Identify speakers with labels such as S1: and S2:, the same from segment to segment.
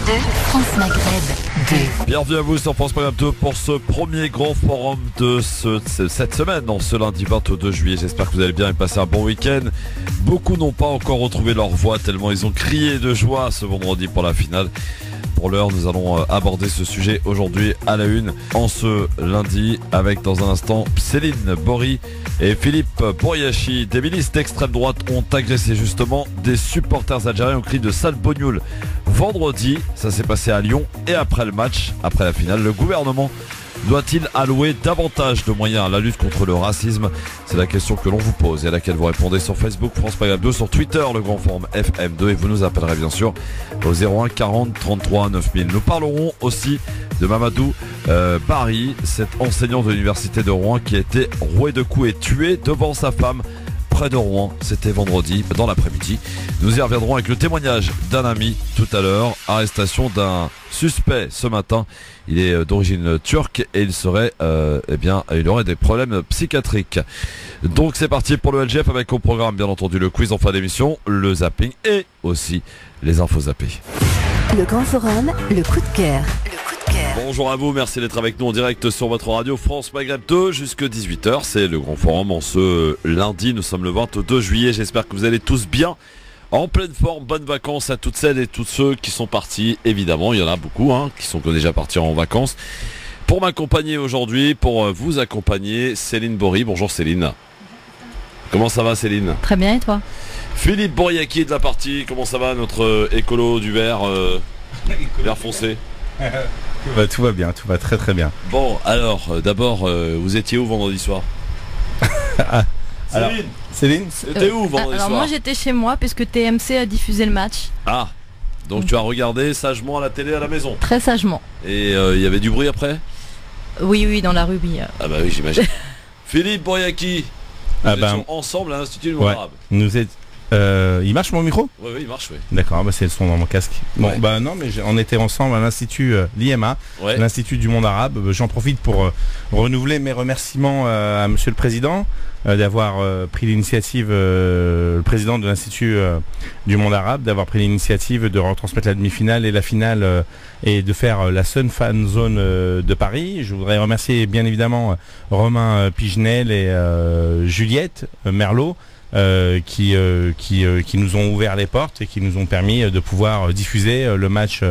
S1: 2, France Maghreb 2.
S2: Bienvenue à vous sur France Maghreb 2 pour ce premier grand forum de cette semaine, ce lundi 22 juillet. J'espère que vous allez bien et passer un bon week-end. Beaucoup n'ont pas encore retrouvé leur voix tellement ils ont crié de joie ce vendredi pour la finale. Pour l'heure, nous allons aborder ce sujet aujourd'hui à la une en ce lundi avec dans un instant Céline Bory et Philippe Bouriachi. Des milices d'extrême droite ont agressé justement des supporters algériens au cri de sale bognoule. Vendredi, ça s'est passé à Lyon et après le match, après la finale, le gouvernement doit-il allouer davantage de moyens à la lutte contre le racisme? C'est la question que l'on vous pose et à laquelle vous répondez sur Facebook, France Maghreb 2, sur Twitter, le grand forum FM2 et vous nous appellerez bien sûr au 01 40 33 9000. Nous parlerons aussi de Mamadou Bari, cet enseignant de l'université de Rouen qui a été roué de coups et tué devant sa femme près de Rouen. C'était vendredi dans l'après-midi. Nous y reviendrons avec le témoignage d'un ami tout à l'heure. Arrestation d'un suspect ce matin. Il est d'origine turque et il serait, il aurait des problèmes psychiatriques. Donc c'est parti pour le LGF avec au programme bien entendu le quiz en fin d'émission, le zapping et aussi les infos zappées.
S1: Le grand forum, le coup de cœur.
S2: Bonjour à vous, merci d'être avec nous en direct sur votre radio France Maghreb 2 jusqu'à 18h. C'est le grand forum en ce lundi, nous sommes le 22 juillet. J'espère que vous allez tous bien, en pleine forme. Bonnes vacances à toutes celles et tous ceux qui sont partis. Évidemment, il y en a beaucoup qui sont déjà partis en vacances. Pour m'accompagner aujourd'hui, pour vous accompagner, Céline Bory. Bonjour Céline. Comment ça va Céline?
S3: Très bien, et toi?
S2: Philippe Bouriachi de la partie. Comment ça va notre écolo du vert foncé?
S4: Tout va bien, tout va très très bien.
S2: Bon, alors, d'abord, vous étiez où vendredi soir? Céline, c'était où vendredi soir?
S3: Moi j'étais chez moi puisque TMC a diffusé le match.
S2: Ah, donc tu as regardé sagement à la télé à la maison?
S3: Très sagement.
S2: Et il y avait du bruit après?
S3: Oui, dans la rue, oui.
S2: Ah bah oui, j'imagine. Philippe Bouriachi, nous étions ensemble à l'Institut du monde arabe.
S4: Il marche mon micro?
S2: Oui, il marche, oui.
S4: D'accord, c'est le son dans mon casque. Bon, non, mais on était ensemble à l'Institut l'IMA, l'Institut du monde arabe. J'en profite pour renouveler mes remerciements à Monsieur le Président d'avoir pris l'initiative, le président de l'Institut du monde arabe, d'avoir pris l'initiative de retransmettre la demi-finale et la finale et de faire la Sun Fan Zone de Paris. Je voudrais remercier bien évidemment Romain Pigenel et Juliette Merlot. Qui nous ont ouvert les portes et qui nous ont permis de pouvoir diffuser le match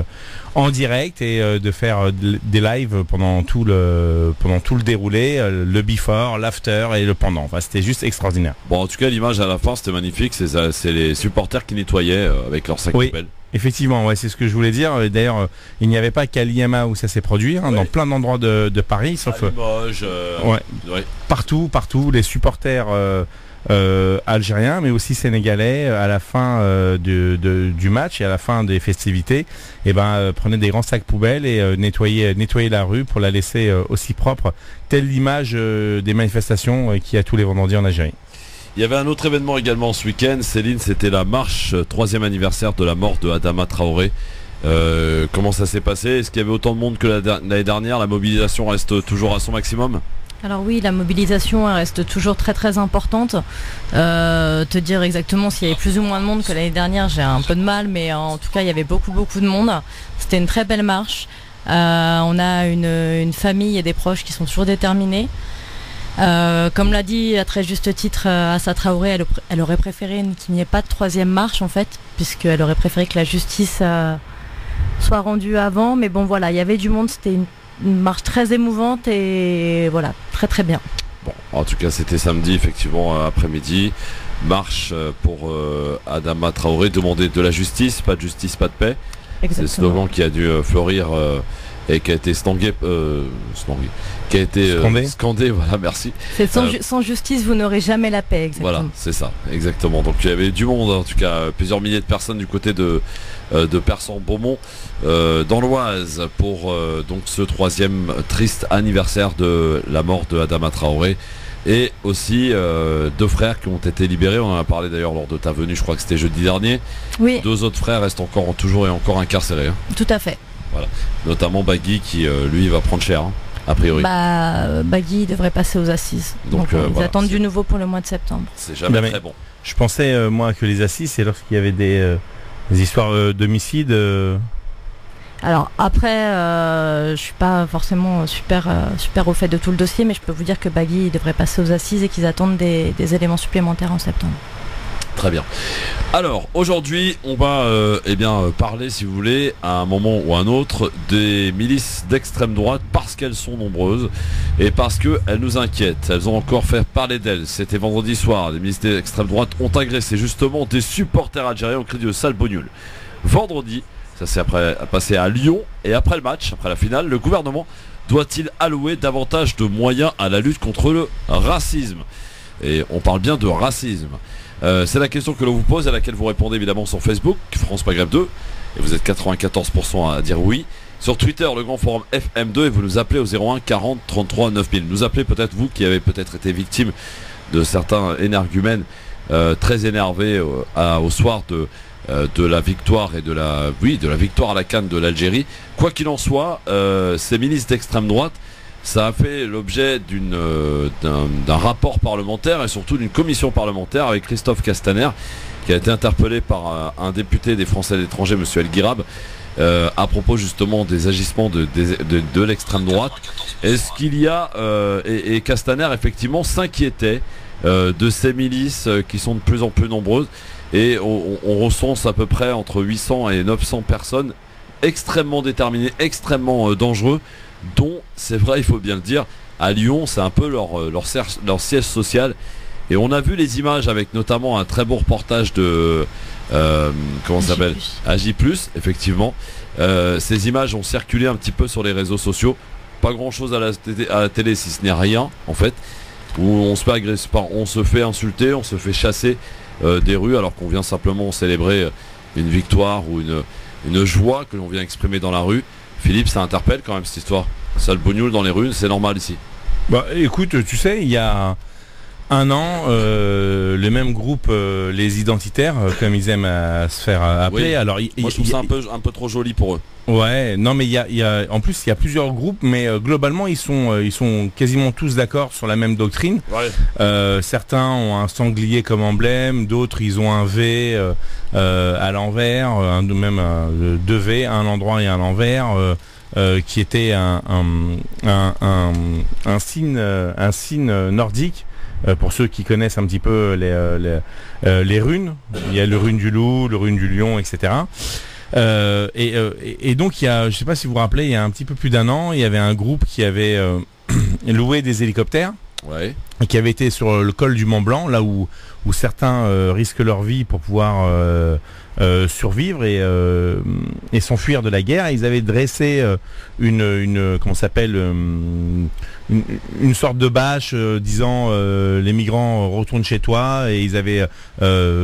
S4: en direct et de faire des lives pendant tout le déroulé, le before, l'after et le pendant. Enfin, c'était juste extraordinaire.
S2: Bon, en tout cas, l'image à la fin, c'était magnifique. C'est les supporters qui nettoyaient avec leur sac poubelle.
S4: Effectivement, c'est ce que je voulais dire. D'ailleurs, il n'y avait pas qu'à l'IMA où ça s'est produit, dans plein d'endroits de Paris, sauf
S2: Limoges,
S4: partout, les supporters algériens mais aussi sénégalais à la fin du match et à la fin des festivités prenaient des grands sacs poubelles et nettoyaient la rue pour la laisser aussi propre, telle l'image des manifestations qu'il y a tous les vendredis en Algérie.
S2: Il y avait un autre événement également ce week-end, Céline, c'était la marche 3e anniversaire de la mort de Adama Traoré. Comment ça s'est passé? Est-ce qu'il y avait autant de monde que l'année dernière? La mobilisation reste toujours à son maximum?
S3: Alors oui, la mobilisation reste toujours très très importante. Te dire exactement s'il y avait plus ou moins de monde que l'année dernière, j'ai un peu de mal, mais en tout cas il y avait beaucoup de monde. C'était une très belle marche. On a une famille et des proches qui sont toujours déterminés. Comme l'a dit à très juste titre Assa Traoré, elle aurait préféré qu'il n'y ait pas de 3e marche en fait, puisqu'elle aurait préféré que la justice soit rendue avant. Mais bon voilà, il y avait du monde, c'était une marche très émouvante et voilà, très très bien.
S2: Bon, en tout cas c'était samedi effectivement après-midi, marche pour Adama Traoré, demander de la justice, pas de paix. Exactement. C'est le slogan qui a dû fleurir et qui a été scandé, voilà, merci.
S3: C'est sans justice vous n'aurez jamais la paix, exactement.
S2: Voilà, c'est ça, exactement. Donc il y avait du monde, en tout cas plusieurs milliers de personnes du côté de Persan-Beaumont dans l'Oise pour donc ce 3e triste anniversaire de la mort de Adama Traoré. Et aussi 2 frères qui ont été libérés, on en a parlé d'ailleurs lors de ta venue, je crois que c'était jeudi dernier.
S3: Oui.
S2: 2 autres frères restent toujours incarcérés.
S3: Tout à fait.
S2: Voilà. Notamment Bagui qui lui va prendre cher, a priori.
S3: Bagui devrait passer aux assises. Donc ils attendent du nouveau pour le mois de septembre.
S2: C'est jamais très bon.
S4: Je pensais moi que les assises c'est lorsqu'il y avait des histoires d'homicide.
S3: Alors après, je suis pas forcément super au fait de tout le dossier, mais je peux vous dire que Bagui devrait passer aux assises et qu'ils attendent des éléments supplémentaires en septembre.
S2: Très bien. Alors aujourd'hui on va parler, si vous voulez, à un moment ou à un autre, des milices d'extrême droite, parce qu'elles sont nombreuses et parce qu'elles nous inquiètent. Elles ont encore fait parler d'elles. C'était vendredi soir, les milices d'extrême droite ont agressé justement des supporters algériens au crédit de Salbognul. Vendredi, ça s'est passé à Lyon, et après le match, après la finale, le gouvernement doit-il allouer davantage de moyens à la lutte contre le racisme? Et on parle bien de racisme. C'est la question que l'on vous pose, à laquelle vous répondez évidemment sur Facebook, France Maghreb 2, et vous êtes 94% à dire oui. Sur Twitter, le grand forum FM2, et vous nous appelez au 01 40 33 9000. Nous appelez peut-être vous qui avez peut-être été victime de certains énergumènes très énervés au soir de la victoire et de la victoire à la CAN de l'Algérie. Quoi qu'il en soit, ces milices d'extrême droite, ça a fait l'objet d'un rapport parlementaire et surtout d'une commission parlementaire avec Christophe Castaner, qui a été interpellé par un député des Français à l'étranger, M. El Guirab, à propos justement des agissements de l'extrême droite. Est-ce qu'il y a et Castaner effectivement s'inquiétait de ces milices qui sont de plus en plus nombreuses, et on recense à peu près entre 800 et 900 personnes extrêmement déterminées, extrêmement dangereux, dont, c'est vrai, il faut bien le dire, à Lyon, c'est un peu leur siège social. Et on a vu les images avec notamment un très beau reportage de comment ça s'appelle, AJ+, effectivement. Ces images ont circulé un petit peu sur les réseaux sociaux. Pas grand chose à la télé, si ce n'est rien en fait, où on se fait agresser, on se fait insulter, on se fait chasser des rues, alors qu'on vient simplement célébrer une victoire ou une joie que l'on vient exprimer dans la rue. Philippe, ça interpelle quand même cette histoire. Salbognul dans les rues, c'est normal ici.
S4: Bah écoute, tu sais, il y a un an, le même groupe, les identitaires, comme ils aiment se faire appeler.
S2: Oui.
S4: Alors,
S2: moi je trouve ça un peu trop joli pour eux.
S4: Ouais, non mais en plus il y a plusieurs groupes, mais globalement ils sont quasiment tous d'accord sur la même doctrine. Ouais. Certains ont un sanglier comme emblème, d'autres ils ont un V à l'envers, même deux V à un endroit et à l'envers, qui était un signe nordique. Pour ceux qui connaissent un petit peu les runes, il y a le rune du loup, le rune du lion, etc. Et donc il y a, je sais pas si vous vous rappelez, il y a un petit peu plus d'un an, il y avait un groupe qui avait loué des hélicoptères, ouais, et qui avait été sur le col du Mont Blanc, là où certains risquent leur vie pour pouvoir survivre et s'enfuir de la guerre. Et ils avaient dressé comment s'appelle, une sorte de bâche disant les migrants retournent chez toi, et ils avaient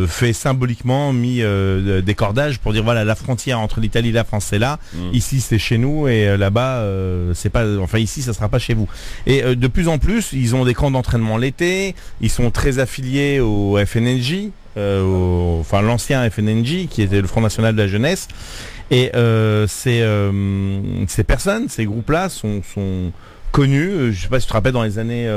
S4: fait symboliquement mis des cordages pour dire voilà, la frontière entre l'Italie et la France c'est là, ici c'est chez nous, et là-bas c'est pas, enfin ici ça sera pas chez vous. Et de plus en plus ils ont des camps d'entraînement l'été, ils sont très affiliés au FNNJ, enfin l'ancien FNNJ qui était le Front National de la Jeunesse, et ces personnes, ces groupes-là sont connus. Je sais pas si tu te rappelles, dans les années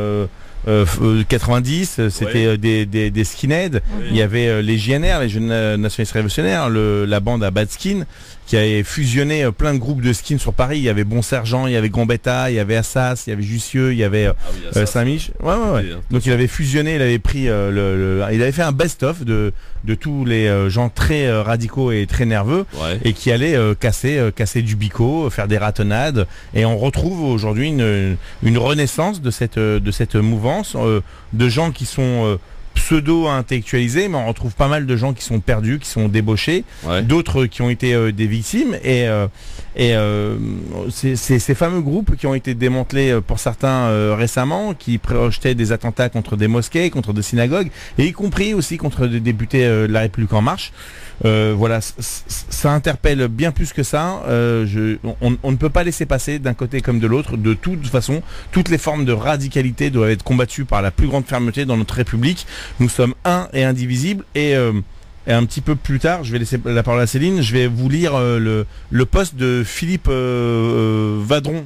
S4: 90, c'était ouais, des skinheads. Oui. Il y avait les JNR, les Jeunes Nationalistes Révolutionnaires, la bande à Bad Skin, qui avait fusionné plein de groupes de skins sur Paris. Il y avait Bon Sergent, il y avait Gambetta, il y avait Assas, il y avait Jussieu, il y avait Saint-Mich. Ouais. Donc il avait fusionné, il avait pris il avait fait un best-of de tous les gens très radicaux et très nerveux, ouais, et qui allaient casser du bico, faire des ratonnades. Et on retrouve aujourd'hui une renaissance de cette mouvance de gens qui sont pseudo-intellectualisés, mais on retrouve pas mal de gens qui sont perdus, qui sont débauchés, ouais, d'autres qui ont été des victimes, et ces fameux groupes qui ont été démantelés pour certains récemment, qui projetaient des attentats contre des mosquées, contre des synagogues, et y compris aussi contre des députés de la République En Marche. Voilà, ça interpelle bien plus que ça. On ne peut pas laisser passer d'un côté comme de l'autre. De toute façon, toutes les formes de radicalité doivent être combattues par la plus grande fermeté dans notre République. Nous sommes un et indivisibles. Et un petit peu plus tard, je vais laisser la parole à Céline, je vais vous lire le post de Philippe Vaudron.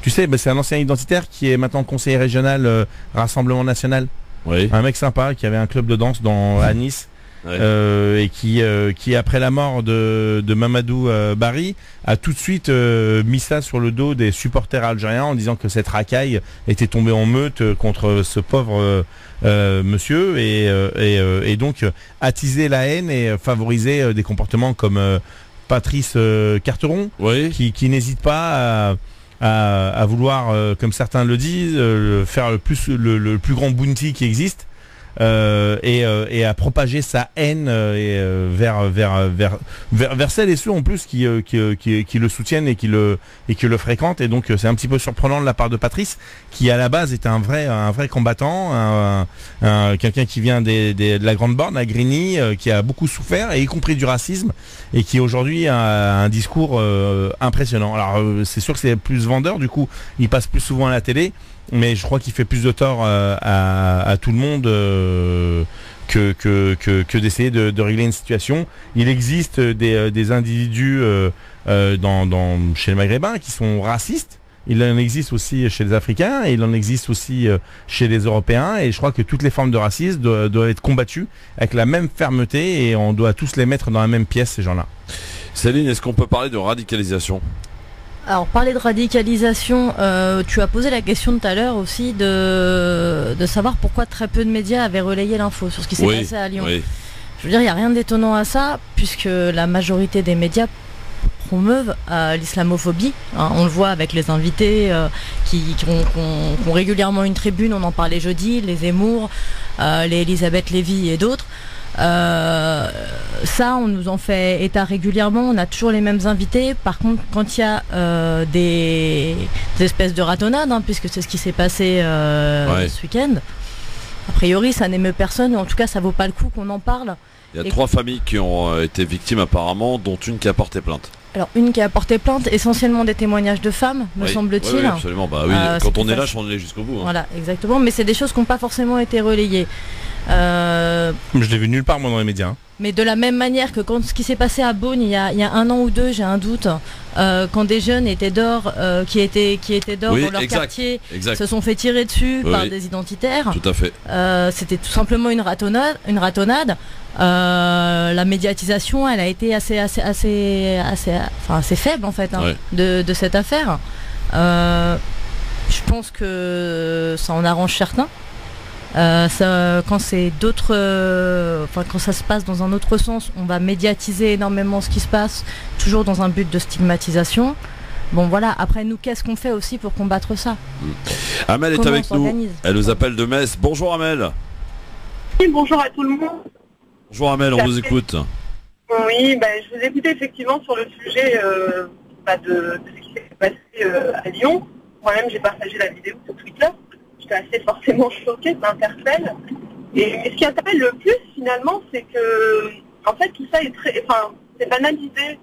S4: Tu sais, c'est un ancien identitaire qui est maintenant conseiller régional Rassemblement National. Oui. Un mec sympa qui avait un club de danse à Nice. et qui après la mort de Mamadou Barry a tout de suite mis ça sur le dos des supporters algériens en disant que cette racaille était tombée en meute contre ce pauvre monsieur et donc attiser la haine et favoriser des comportements comme Patrice Carteron, qui n'hésite pas à vouloir, comme certains le disent, faire le plus grand bounty qui existe. Et à propager sa haine vers celles et ceux en plus qui le soutiennent et qui le fréquentent, et donc c'est un petit peu surprenant de la part de Patrice, qui à la base est un vrai combattant, quelqu'un qui vient de la Grande Borne à Grigny, qui a beaucoup souffert, et y compris du racisme, et qui aujourd'hui a un discours impressionnant. Alors c'est sûr que c'est plus vendeur, du coup il passe plus souvent à la télé, mais je crois qu'il fait plus de tort à tout le monde que d'essayer de régler une situation. Il existe des individus chez les Maghrébins qui sont racistes. Il en existe aussi chez les Africains, et il en existe aussi chez les Européens, et je crois que toutes les formes de racisme doivent être combattues avec la même fermeté, et on doit tous les mettre dans la même pièce, ces gens-là.
S2: Céline, est-ce qu'on peut parler de radicalisation ?
S3: Alors, parler de radicalisation, tu as posé la question tout à l'heure aussi de savoir pourquoi très peu de médias avaient relayé l'info sur ce qui s'est passé à Lyon. Je veux dire, il n'y a rien d'étonnant à ça, puisque la majorité des médias promeuvent l'islamophobie. On le voit avec les invités qui ont régulièrement une tribune, on en parlait jeudi, les Zemmour, les Elisabeth Lévy et d'autres. Ça, on nous en fait état régulièrement, on a toujours les mêmes invités. Par contre, quand il y a des espèces de ratonnades, puisque c'est ce qui s'est passé ce week-end, a priori ça n'émeut personne, en tout cas ça vaut pas le coup qu'on en parle.
S2: Il y a 3 familles qui ont été victimes apparemment, dont une qui a porté plainte.
S3: Alors une qui a porté plainte, essentiellement des témoignements de femmes, me semble-t-il.
S2: Oui, absolument, quand on est là, on est jusqu'au bout.
S3: Voilà, exactement, mais c'est des choses qui n'ont pas forcément été relayées.
S4: Je l'ai vu nulle part moi dans les médias.
S3: Mais de la même manière que quand ce qui s'est passé à Beaune il y a 1 an ou 2, j'ai un doute, quand des jeunes étaient dors, qui étaient dehors dans leur quartier, se sont fait tirer dessus par des identitaires.
S2: Tout à fait.
S3: C'était tout simplement une ratonnade. La médiatisation, elle a été assez faible en fait de cette affaire. Je pense que ça en arrange certains. Quand c'est quand ça se passe dans un autre sens, on va médiatiser énormément ce qui se passe, toujours dans un but de stigmatisation. Bon voilà, après nous, qu'est-ce qu'on fait aussi pour combattre ça ?
S2: Amel est avec nous, elle nous appelle de Metz. Bonjour Amel.
S5: Oui, bonjour à tout le monde.
S2: Bonjour Amel, on vous écoute.
S5: Oui, je vous écoutais effectivement sur le sujet de ce qui s'est passé à Lyon. Moi-même, j'ai partagé la vidéo sur Twitter. J'étais assez forcément choquée, ça m'interpelle. Et ce qui interpelle le plus, finalement, c'est que, en fait, tout ça est c'est banalisé.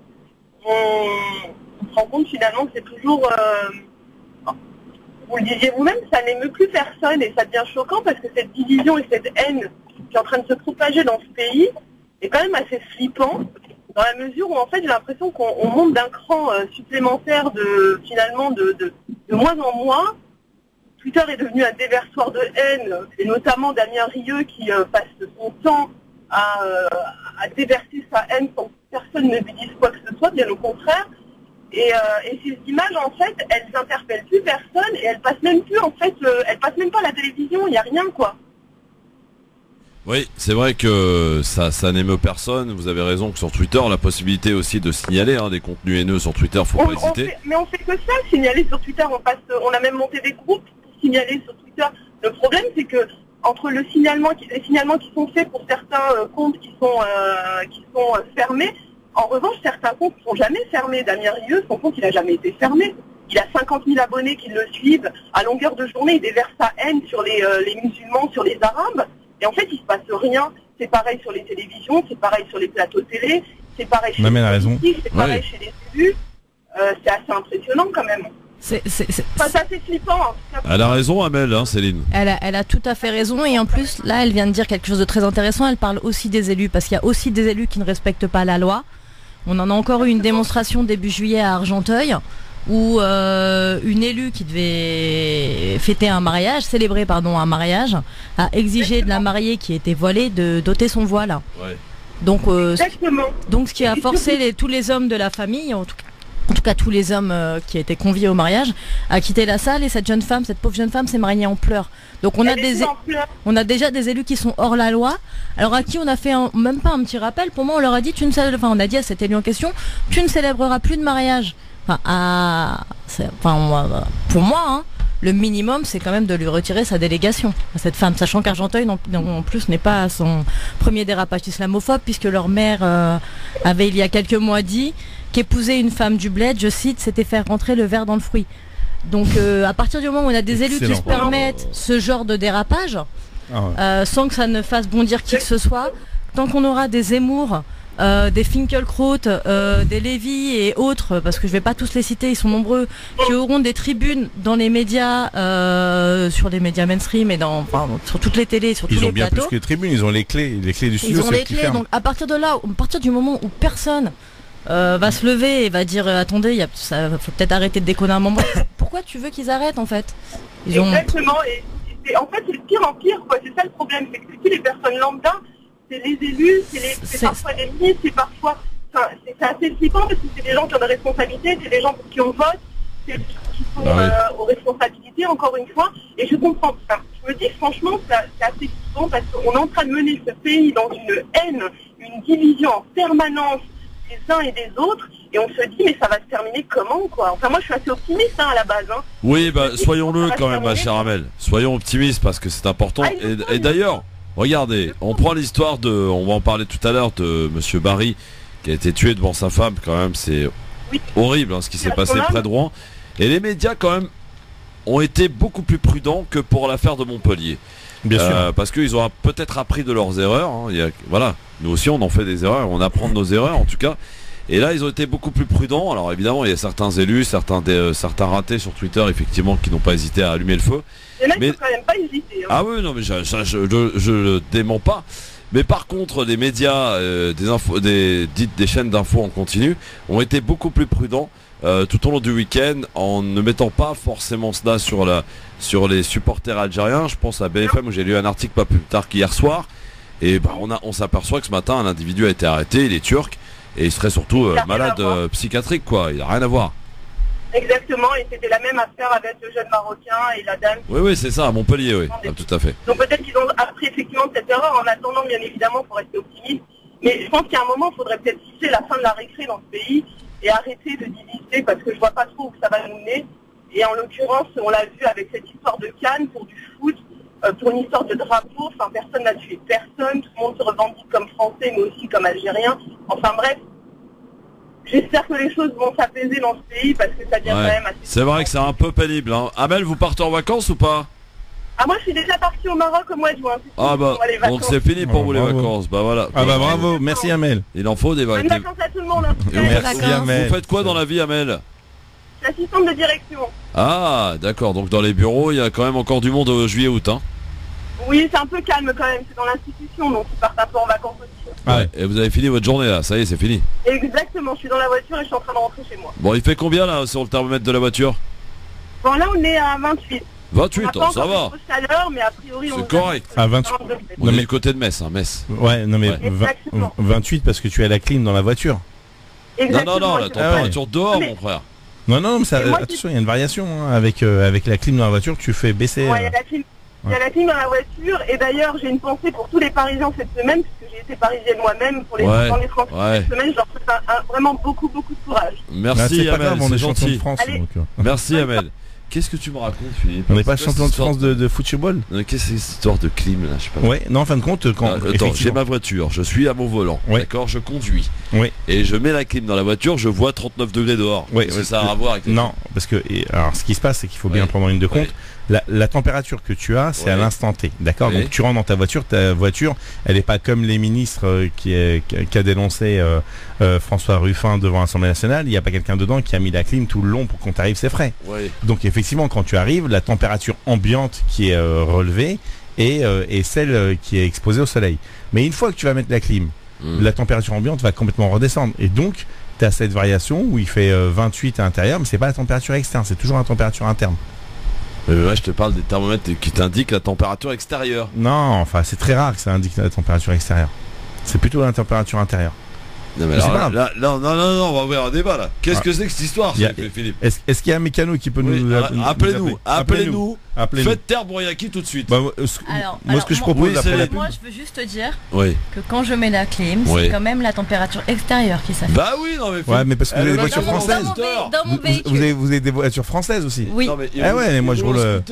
S5: On se rend compte, finalement, que c'est toujours, vous le disiez vous-même, ça n'émeut plus personne, et ça devient choquant parce que cette division et cette haine qui est en train de se propager dans ce pays est quand même assez flippant, dans la mesure où, en fait, j'ai l'impression qu'on monte d'un cran supplémentaire de mois en mois. Twitter est devenu un déversoir de haine, et notamment Damien Rieu qui passe son temps à déverser sa haine sans que personne ne lui dise quoi que ce soit, bien au contraire. Et ces images, en fait, elles n'interpellent plus personne, et elles passent même plus, en fait, elles passent même pas à la télévision, il n'y a rien, quoi.
S2: Oui, c'est vrai que ça n'émeut personne. Vous avez raison que sur Twitter, la possibilité aussi de signaler des contenus haineux sur Twitter, faut pas hésiter.
S5: Mais on fait que ça, signaler sur Twitter. On a même monté des groupes pour signaler sur Twitter. Le problème, c'est que entre les signalements qui sont faits pour certains comptes qui sont fermés, en revanche, certains comptes ne sont jamais fermés. Damien Rieu, son compte, il n'a jamais été fermé. Il a 50 000 abonnés qui le suivent. À longueur de journée, il déverse sa haine sur les musulmans, sur les arabes. Et en fait, il se passe rien. C'est pareil sur les télévisions, c'est pareil sur les plateaux télé, c'est pareil chez les politiques, c'est pareil chez les élus. C'est assez impressionnant quand même. C'est assez flippant. En tout cas.
S2: Elle a raison, Amel, Céline.
S3: Elle a tout à fait raison, et en plus, là, elle vient de dire quelque chose de très intéressant. Elle parle aussi des élus, parce qu'il y a aussi des élus qui ne respectent pas la loi. On en a encore eu une démonstration début juillet à Argenteuil, où une élue qui devait célébrer un mariage, a exigé de la mariée qui était voilée de d'ôter son voile. Donc,
S5: Exactement.
S3: Donc ce qui a forcé tous les hommes de la famille, en tout cas tous les hommes qui étaient conviés au mariage, à quitter la salle, et cette pauvre jeune femme s'est mariée en pleurs. Donc on a déjà des élus qui sont hors la loi, alors à qui on a fait même pas un petit rappel. Pour moi, on leur a dit, on a dit à cet élu en question, tu ne célébreras plus de mariage. Pour moi, hein, le minimum, c'est quand même de lui retirer sa délégation à cette femme, sachant qu'Argenteuil en plus n'est pas à son premier dérapage islamophobe, puisque leur mère avait il y a quelques mois dit qu'épouser une femme du bled, je cite, c'était faire rentrer le ver dans le fruit. Donc à partir du moment où on a des élus qui se permettent ce genre de dérapage, sans que ça ne fasse bondir qui que ce soit, tant qu'on aura des Zemmour, des Finkielkraut, des Lévy et autres, parce que je vais pas tous les citer, ils sont nombreux, qui auront des tribunes dans les médias, sur les médias mainstream et sur toutes les télés, sur tous les plateaux. Ils ont bien plus
S4: que les tribunes, ils ont les clés du studio.
S3: Ils ont les clés, donc à partir de là, à partir du moment où personne va se lever et va dire attendez, faut peut-être arrêter de déconner un moment. Pourquoi tu veux qu'ils arrêtent en fait?
S5: Exactement, et en fait c'est de pire en pire, quoi. C'est ça le problème, c'est que les personnes lambda, c'est les élus, c'est parfois les ministres, c'est parfois... c'est assez flippant parce que c'est des gens qui ont des responsabilités, c'est des gens pour qui on vote, c'est des gens qui sont aux responsabilités, encore une fois, et je comprends ça. Je me dis franchement, c'est assez flippant parce qu'on est en train de mener ce pays dans une haine, une division en permanence des uns et des autres, et on se dit mais ça va se terminer comment, quoi. Enfin moi je suis assez optimiste à la base.
S2: Oui, soyons-le quand même, ma chère Amel. Soyons optimistes parce que c'est important. Et d'ailleurs, regardez, on prend l'histoire on va en parler tout à l'heure, de Monsieur Barry qui a été tué devant sa femme. Quand même, c'est horrible ce qui s'est passé près de Rouen. Et les médias quand même ont été beaucoup plus prudents que pour l'affaire de Montpellier. Bien sûr. Parce qu'ils ont peut-être appris de leurs erreurs. Voilà, nous aussi on en fait des erreurs, on apprend de nos erreurs en tout cas. Et là ils ont été beaucoup plus prudents. Alors évidemment il y a certains élus, certains ratés sur Twitter effectivement qui n'ont pas hésité à allumer le feu.
S5: Mais il faut quand même pas hésiter.
S2: Ah oui, non mais je le dément pas. Mais par contre les médias, des chaînes d'infos en continu ont été beaucoup plus prudents tout au long du week-end, en ne mettant pas forcément cela sur les supporters algériens. Je pense à BFM où j'ai lu un article pas plus tard qu'hier soir, et on s'aperçoit que ce matin un individu a été arrêté, il est turc, et il serait surtout malade psychiatrique, quoi. Il n'a rien à voir.
S5: Exactement, et c'était la même affaire avec le jeune Marocain et la dame.
S2: Oui, c'est ça, à Montpellier, oui, tout à fait.
S5: Donc peut-être qu'ils ont appris effectivement de cette erreur. En attendant, bien évidemment, pour rester optimiste, mais je pense qu'à un moment il faudrait peut-être fixer la fin de la récré dans ce pays et arrêter de diviser, parce que je vois pas trop où ça va nous mener. Et en l'occurrence, on l'a vu avec cette histoire de Cannes pour du foot, pour une histoire de drapeau. Enfin, personne n'a tué personne, tout le monde se revendique comme français mais aussi comme algérien. Enfin bref, j'espère que les choses vont s'apaiser dans ce pays, parce que ça devient quand même assez...
S2: C'est vrai que c'est un peu pénible, hein. Amel, vous partez en vacances ou pas?
S5: Moi je suis déjà parti au Maroc au mois de juin.
S2: Donc c'est fini pour vous les vacances. Voilà.
S4: Bravo, merci Amel.
S2: Il en faut des vacances.
S5: Bonnes vacances à tout le monde.
S4: Merci Amel.
S2: Vous faites quoi dans la vie, Amel?
S5: L'assistante de direction.
S2: Ah d'accord, donc dans les bureaux il y a quand même encore du monde juillet-août, hein?
S5: Oui, c'est un peu calme quand même, c'est dans l'institution, donc ils partent un peu en vacances aussi.
S2: Et vous avez fini votre journée là, ça y est, c'est fini?
S5: Exactement, je suis dans la voiture et je suis en train de rentrer chez moi.
S2: Bon, il fait combien là sur le thermomètre de la voiture?
S5: Bon, là on est à 28.
S2: 28, ça va.
S5: Chaleur, mais a priori
S2: c'est correct.
S4: À 28.
S2: On est du côté de Metz, Metz.
S4: Ouais, non mais 28 parce que tu as la clim dans la voiture.
S5: Exactement.
S2: Non, la température dehors, mon frère.
S4: Non, mais attention, il y a une variation avec la clim dans la voiture que tu fais baisser.
S5: Ouais, il y a la clim dans la voiture, et d'ailleurs j'ai une pensée pour tous les Parisiens cette semaine, puisque j'ai été parisienne moi-même, pour les Français cette semaine, je leur souhaite vraiment beaucoup de courage.
S2: Merci Amel, c'est gentil.
S4: De France,
S2: merci Amel. Qu'est-ce que tu me racontes, Philippe?
S4: On n'est pas champion de France de football?
S2: Qu'est-ce que c'est cette histoire de clim là? Je sais pas.
S4: Ouais, non, en fin de compte,
S2: attends, j'ai ma voiture, je suis à mon volant, d'accord, je conduis.
S4: Oui.
S2: Et je mets la clim dans la voiture, je vois 39 degrés dehors.
S4: Oui.
S2: Ça a à voir avec
S4: non, parce que alors ce qui se passe, c'est qu'il faut bien prendre en ligne de compte. La température que tu as, c'est à l'instant T, d'accord. Donc tu rentres dans ta voiture, elle n'est pas comme les ministres qu'a dénoncé François Ruffin devant l'Assemblée nationale. Il n'y a pas quelqu'un dedans qui a mis la clim tout le long pour qu'on t'arrive, c'est frais. Donc effectivement, quand tu arrives, la température ambiante qui est relevée est celle qui est exposée au soleil. Mais une fois que tu vas mettre la clim, la température ambiante va complètement redescendre. Et donc, tu as cette variation où il fait 28 à l'intérieur, mais c'est pas la température externe, c'est toujours la température interne.
S2: Je te parle des thermomètres qui t'indiquent la température extérieure.
S4: Non, enfin c'est très rare que ça indique la température extérieure. C'est plutôt la température intérieure.
S2: Non, mais alors, là, non, on va ouvrir un débat là. Qu'est-ce que c'est que cette histoire, Philippe?
S4: Est-ce qu'il y a un mécano qui peut nous
S2: appelez-nous. Faites taire Bouriaki tout de suite.
S4: Moi, ce que je propose,
S3: moi, je veux juste te dire que quand je mets la clim, c'est quand même la température extérieure qui s'affiche.
S2: Bah oui, non mais.
S4: Ouais, mais parce que vous avez des voitures françaises.
S3: Dans mon véhicule.
S4: Vous avez des voitures françaises aussi.
S3: Oui.
S2: Non, mais
S4: moi je roule.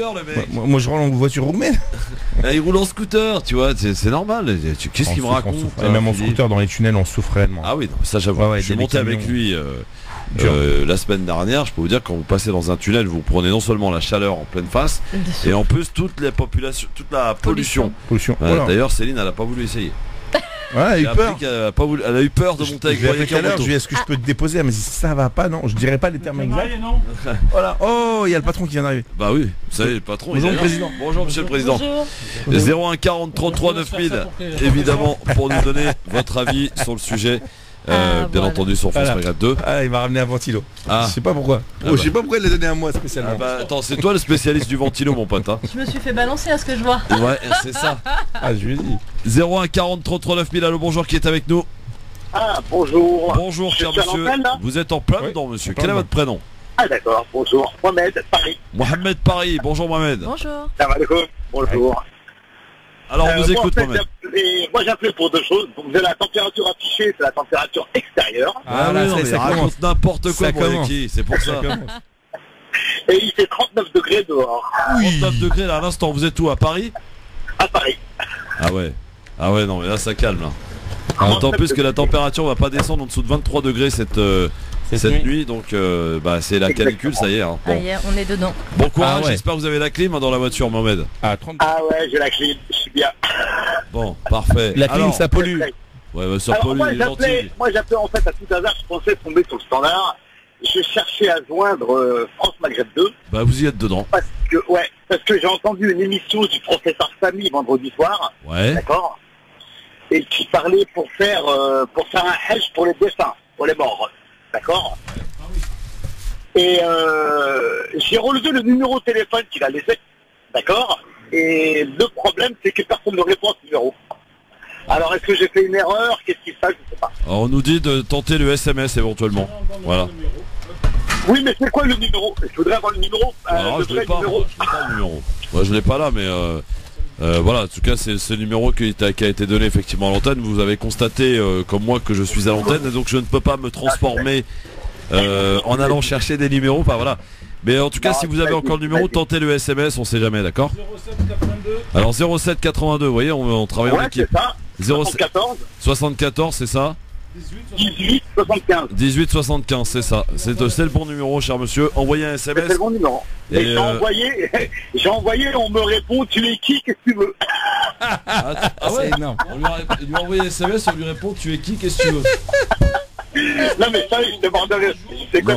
S4: Moi je roule en voiture roumaine.
S2: Il roule en scooter, tu vois, c'est normal. Qu'est-ce qu'il me raconte?
S4: Et même en scooter dans les tunnels, on souffre réellement.
S2: Ah oui, non, ça j'avoue. Je suis monté avec lui la semaine dernière. Je peux vous dire, quand vous passez dans un tunnel, vous prenez non seulement la chaleur en pleine face, et en plus toute la pollution. D'ailleurs, Céline, elle a pas voulu essayer.
S4: Ouais, elle a eu peur.
S2: Elle a eu peur de monter avec Bouriaki en moto.
S4: Je lui ai dit, est-ce que je peux te déposer? Elle m'a dit, ça va pas, non. Je dirais pas les termes exacts. Voilà. Oh, il y a le patron qui vient d'arriver.
S2: Bah oui, vous savez, le patron.
S4: Bonjour, président.
S2: Bonjour, monsieur le président. 01 40 33 9000, évidemment, pour nous donner votre avis sur le sujet. Bien entendu sur France Maghreb 2.
S4: Il m'a ramené un ventilo. Je sais pas pourquoi. Je sais pas pourquoi il l'a donné à moi spécialement.
S2: Attends, c'est toi le spécialiste du ventilo, mon pote.
S3: Je me suis fait balancer à ce que je vois.
S2: Ouais, c'est ça.
S4: Je lui ai dit.
S2: 01 40 33 9000. Allô, bonjour, qui est avec nous?
S6: Bonjour.
S2: Bonjour, cher monsieur. Vous êtes en plein dedans, monsieur. Quel est votre prénom?
S6: D'accord, bonjour. Mohamed, Paris.
S2: Mohamed Paris. Bonjour, Mohamed.
S3: Bonjour.
S6: Salam alaikum. Bonjour.
S2: Alors, on vous écoute, Mohamed.
S6: Moi, j'appelais pour deux choses. Donc, vous avez la température affichée, c'est la température extérieure.
S2: Ça raconte n'importe quoi, Bouriaki, c'est pour ça.
S6: Et il fait 39 degrés dehors.
S2: 39 degrés là à l'instant. Vous êtes où, à Paris?
S6: À Paris.
S2: Ah ouais, non, mais là, ça calme, là. D'autant plus que la température va pas descendre en dessous de 23 degrés cette nuit, donc c'est la canicule, ça y est. Bon.
S3: On est dedans.
S2: Bon courage, j'espère que vous avez la clim dans la voiture, Mohamed.
S6: Ah ouais, j'ai la clim, je suis bien.
S2: Bon, parfait.
S4: La clim, ça pollue.
S2: Ouais, ça pollue, il est gentil.
S6: Moi j'appelais en fait à tout hasard, je pensais tomber sur le standard. Je cherchais à joindre France Maghreb 2.
S2: Bah vous y êtes dedans.
S6: Parce que j'ai entendu une émission du professeur Samy vendredi soir.
S2: Ouais.
S6: D'accord. Et qui parlait pour faire un hedge pour les défunts, pour les morts. D'accord. Et j'ai relevé le numéro de téléphone qu'il a laissé. D'accord. Et le problème, c'est que personne ne répond à ce numéro. Alors, est-ce que j'ai fait une erreur? Qu'est-ce qui se passe? Je sais pas.
S2: Alors, on nous dit de tenter le SMS éventuellement. Voilà.
S6: Oui, mais c'est quoi le numéro? Je voudrais avoir le numéro.
S2: Alors, je l'ai pas le numéro. Moi, je l'ai pas là, mais voilà. En tout cas, c'est ce numéro qui a été donné effectivement à l'antenne. Vous avez constaté, comme moi, que je suis à l'antenne, et donc je ne peux pas me transformer en allant chercher des numéros. Enfin, voilà. Mais en tout cas, si vous avez encore le numéro, tentez le SMS, on sait jamais, d'accord? 0782. Alors 0782, vous voyez, on travaille en équipe. 74, c'est ça?
S6: 1875.
S2: 1875, c'est ça. C'est le bon numéro, cher monsieur. Envoyez un SMS.
S6: C'est le bon numéro. Et j'ai envoyé, on me répond, tu es qui, qu'est-ce que tu veux?
S2: C'est énorme. On lui a envoyé un SMS, on lui répond, tu es qui, qu'est-ce que tu veux?
S6: Non mais ça, je demanderai. C'est quoi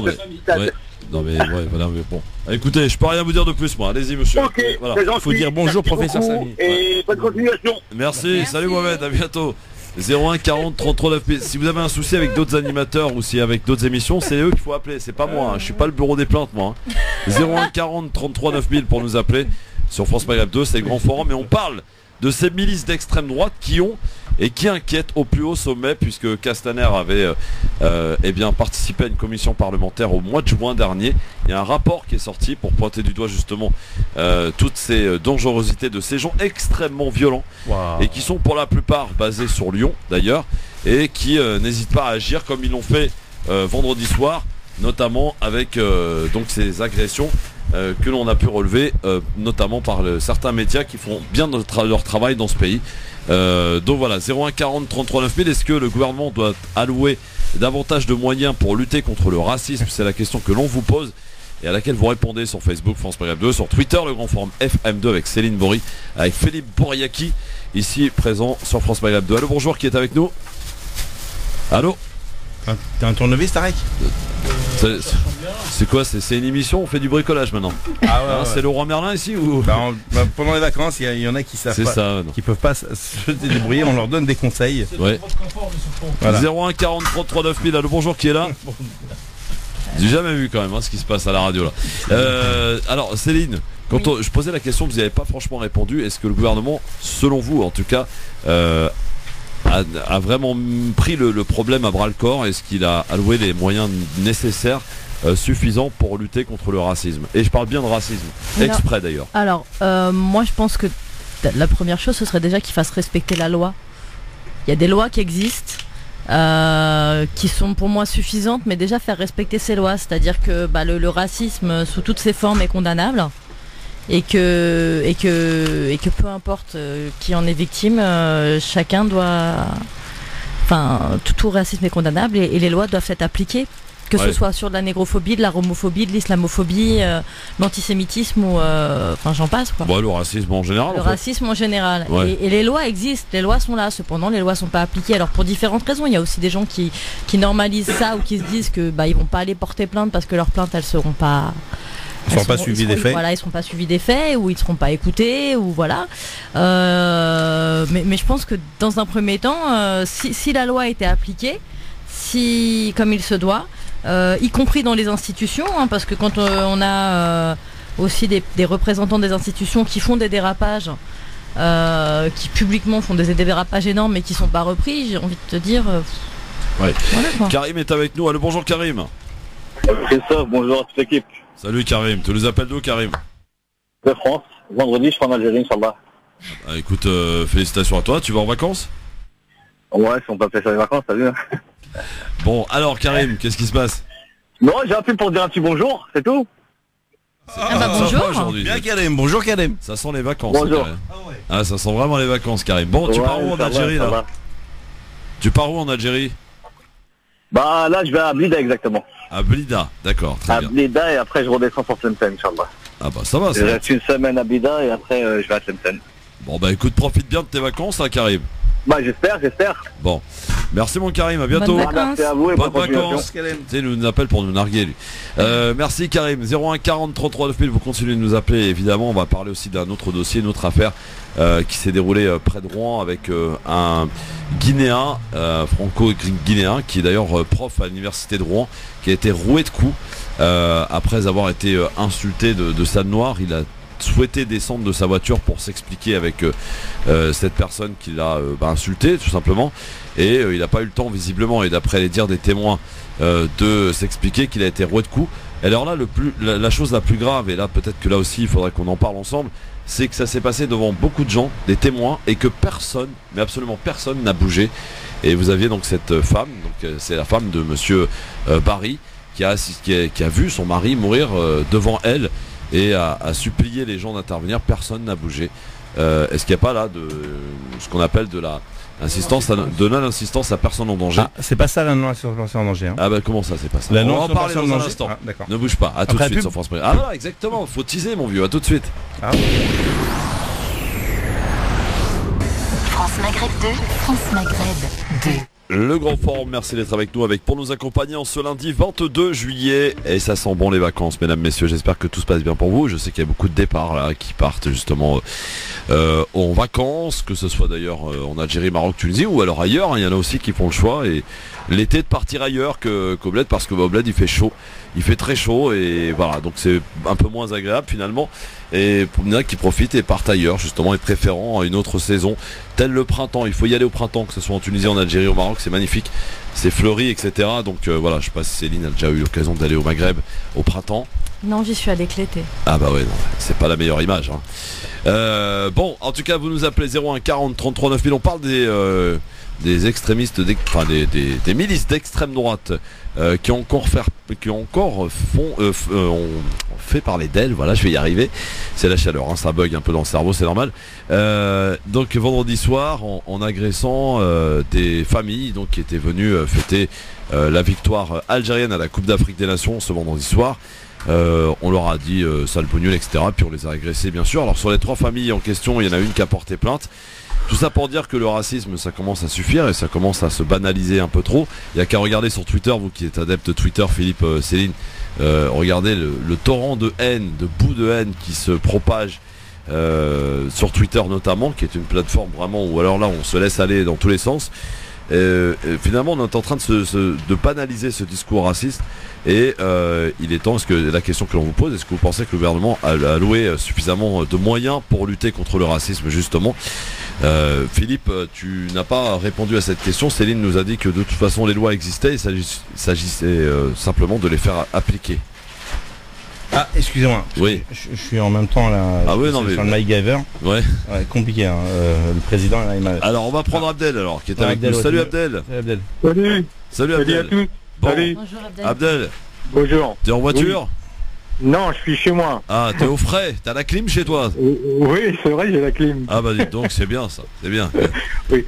S2: Non mais voilà, mais bon. Écoutez, je peux rien vous dire de plus, moi. Allez-y, monsieur.
S6: Ok,
S2: voilà.
S6: c'est gentil.
S4: Faut dire bonjour, professeur Samy.
S6: Et bonne continuation.
S2: Merci. Salut Mohamed, à bientôt. 01 40 33 9. Si vous avez un souci avec d'autres animateurs ou si avec d'autres émissions, c'est eux qu'il faut appeler. C'est pas moi. Je suis pas le bureau des plaintes, moi. 01 40 33 9000 pour nous appeler sur France Maghreb 2. C'est le grand forum et on parle de ces milices d'extrême droite qui inquiètent au plus haut sommet, puisque Castaner avait participé à une commission parlementaire au mois de juin dernier. Il y a un rapport qui est sorti pour pointer du doigt justement toutes ces dangerosités de ces gens extrêmement violents et qui sont pour la plupart basés sur Lyon d'ailleurs et qui n'hésitent pas à agir comme ils l'ont fait vendredi soir, notamment avec donc ces agressions que l'on a pu relever notamment par certains médias qui font bien leur travail dans ce pays. Donc voilà, 01 40 33 9000. Est-ce que le gouvernement doit allouer davantage de moyens pour lutter contre le racisme? C'est la question que l'on vous pose et à laquelle vous répondez sur Facebook France Maghreb 2, sur Twitter le grand forum FM2 avec Céline Bory, avec Philippe Bouriaki ici présent sur France Maghreb 2. Allô, bonjour, qui est avec nous? Allô?
S4: T'as un tournevis, Tarek?
S2: C'est quoi? C'est une émission, on fait du bricolage maintenant. C'est Laurent Merlin ici ou...
S4: Pendant les vacances, il y en a qui savent pas, qui peuvent pas se débrouiller, on leur donne des conseils.
S2: Ouais. Voilà. 01 40 33 9000. Allô, bonjour, qui est là? J'ai jamais vu quand même ce qui se passe à la radio là. Alors Céline, quand je posais la question, vous n'y avez pas franchement répondu. Est-ce que le gouvernement, selon vous en tout cas, a vraiment pris le problème à bras le corps? Est-ce qu'il a alloué les moyens nécessaires suffisants pour lutter contre le racisme? Et je parle bien de racisme, exprès d'ailleurs.
S3: Alors, moi je pense que la première chose, ce serait déjà qu'il fasse respecter la loi. Il y a des lois qui existent, qui sont pour moi suffisantes, mais déjà faire respecter ces lois, c'est-à-dire que le racisme sous toutes ses formes est condamnable, et que peu importe qui en est victime, chacun doit, tout racisme est condamnable, et les lois doivent être appliquées. Que ce soit sur de la négrophobie, de la romophobie, de l'islamophobie, l'antisémitisme ou j'en passe quoi.
S2: Le racisme en général.
S3: Racisme en général. Et les lois existent, les lois sont là. Cependant, les lois sont pas appliquées. Alors pour différentes raisons, il y a aussi des gens qui normalisent ça ou qui se disent que ils vont pas aller porter plainte parce que leurs plaintes elles seront pas.
S4: Ils seront pas suivis des faits.
S3: Voilà, ils seront pas suivis des faits ou ils seront pas écoutés ou voilà. Mais je pense que dans un premier temps, si la loi était appliquée, comme il se doit. Y compris dans les institutions, parce que quand on a aussi des représentants des institutions qui font des dérapages, qui publiquement font des dérapages énormes mais qui sont pas repris, j'ai envie de te dire.
S2: Voilà, Karim est avec nous. Allô, bonjour Karim.
S7: Christophe, bonjour à toute l'équipe.
S2: Salut Karim, tu nous appelles d'où Karim?
S7: De France. Vendredi, je serai en Algérie, Inch'Allah.
S2: Écoute, félicitations à toi. Tu vas en vacances?
S7: Ouais, si on peut appeler ça les vacances, t'as vu hein.
S2: Bon, alors Karim, qu'est-ce qui se passe?
S7: Non, j'ai appelé pour dire un petit bonjour, c'est tout.
S3: Bonjour.
S4: Bien Karim, bonjour Karim.
S2: Ça sent les vacances.
S7: Bonjour.
S2: Ça sent vraiment les vacances Karim. Bon, tu pars où en Algérie là? Tu pars où en Algérie?
S7: Là, je vais à Blida exactement.
S2: À Blida, d'accord, très bien.
S7: À Blida et après je redescends pour Tlemcen, Inch'Allah.
S2: Ça va.
S7: Je reste une semaine à Blida et après je vais à Tlemcen.
S2: Bon écoute, profite bien de tes vacances hein, Karim.
S7: J'espère.
S2: Bon, merci mon Karim, à bientôt.
S7: Merci à vous et
S2: bonnes vacances. Tu nous appelle pour nous narguer lui. Merci Karim. 01 40 33 9000, vous continuez de nous appeler évidemment. On va parler aussi d'un autre dossier, une autre affaire qui s'est déroulée près de Rouen avec un Guinéen, franco-guinéen, qui est d'ailleurs prof à l'université de Rouen, qui a été roué de coups après avoir été insulté de Stade Noir. Il a souhaité descendre de sa voiture pour s'expliquer avec cette personne qui l'a insulté tout simplement, et il n'a pas eu le temps visiblement, et d'après les dires des témoins, de s'expliquer qu'il a été roué de coups. Et alors là, la chose la plus grave, et là peut-être que là aussi il faudrait qu'on en parle ensemble, c'est que ça s'est passé devant beaucoup de gens, des témoins, et que personne, mais absolument personne n'a bougé. Et vous aviez donc cette femme, donc c'est la femme de monsieur Barry, qui a vu son mari mourir devant elle, et a supplié les gens d'intervenir. Personne n'a bougé. Est-ce qu'il n'y a pas là de ce qu'on appelle de non-assistance à personne en danger?
S4: C'est pas ça la non-assistance en danger.
S2: Comment ça, c'est pas ça?
S4: La
S2: On va en parler dans un instant. Ne bouge pas. À tout de suite sur France Maghreb. Voilà, exactement. Faut teaser mon vieux. À tout de suite.
S1: France Maghreb 2, France Maghreb 2.
S2: Le grand forum, merci d'être avec nous pour nous accompagner en ce lundi 22 juillet. Et ça sent bon les vacances, mesdames, messieurs. J'espère que tout se passe bien pour vous. Je sais qu'il y a beaucoup de départs là qui partent justement en vacances, que ce soit d'ailleurs en Algérie, Maroc, Tunisie ou alors ailleurs. Il y en a aussi qui font le choix et l'été de partir ailleurs qu'au bled, parce que au bled il fait chaud. Il fait très chaud et voilà, donc c'est un peu moins agréable finalement. Et pour il y en a qui profitent et partent ailleurs justement, et préférant une autre saison tel le printemps. Il faut y aller au printemps, que ce soit en Tunisie, en Algérie, au Maroc, c'est magnifique, c'est fleuri, etc. Donc voilà, je sais pas si Céline a déjà eu l'occasion d'aller au Maghreb au printemps.
S3: Non, j'y suis allé que l'été.
S2: Ah bah ouais, non, c'est pas la meilleure image hein. Bon, en tout cas vous nous appelez 01 40 33 9000. On parle des extrémistes, des milices d'extrême droite qui ont fait parler d'elles. Voilà, je vais y arriver. C'est la chaleur, hein, ça bug un peu dans le cerveau, c'est normal. Donc vendredi soir, en agressant des familles donc, qui étaient venues fêter la victoire algérienne à la Coupe d'Afrique des Nations ce vendredi soir. On leur a dit sale pognule, etc. Puis on les a agressés bien sûr. Alors sur les 3 familles en question, il y en a une qui a porté plainte. Tout ça pour dire que le racisme, ça commence à suffire et ça commence à se banaliser un peu trop. Il n'y a qu'à regarder sur Twitter, vous qui êtes adepte Twitter, Philippe, Céline, regardez le torrent de haine, de boue de haine qui se propage sur Twitter notamment, qui est une plateforme vraiment où alors là on se laisse aller dans tous les sens. Finalement, on est en train de banaliser ce discours raciste. Et il est temps, la question que l'on vous pose, est-ce que vous pensez que le gouvernement a alloué suffisamment de moyens pour lutter contre le racisme, justement? Philippe, tu n'as pas répondu à cette question. Céline nous a dit que de toute façon les lois existaient, il s'agissait simplement de les faire appliquer.
S4: Ah, excusez-moi.
S2: Oui.
S4: Je suis en même temps là.
S2: Ah oui, non mais.
S4: Sur le MacGyver.
S2: Ouais.
S4: Compliqué. Hein. Le président là, il m'a.
S2: Alors on va prendre Abdel alors, qui est avec nous. Salut Abdel.
S8: Salut
S2: Abdel.
S8: à tous.
S2: Bon.
S8: Salut.
S3: Bonjour Abdel.
S8: Abdel. Bonjour.
S2: T'es en voiture?
S8: Non, je suis chez moi.
S2: Ah, t'es au frais. T'as la clim chez toi?
S8: Oui, c'est vrai, j'ai la clim.
S2: Ah bah dites donc, c'est bien ça. C'est bien.
S8: Oui.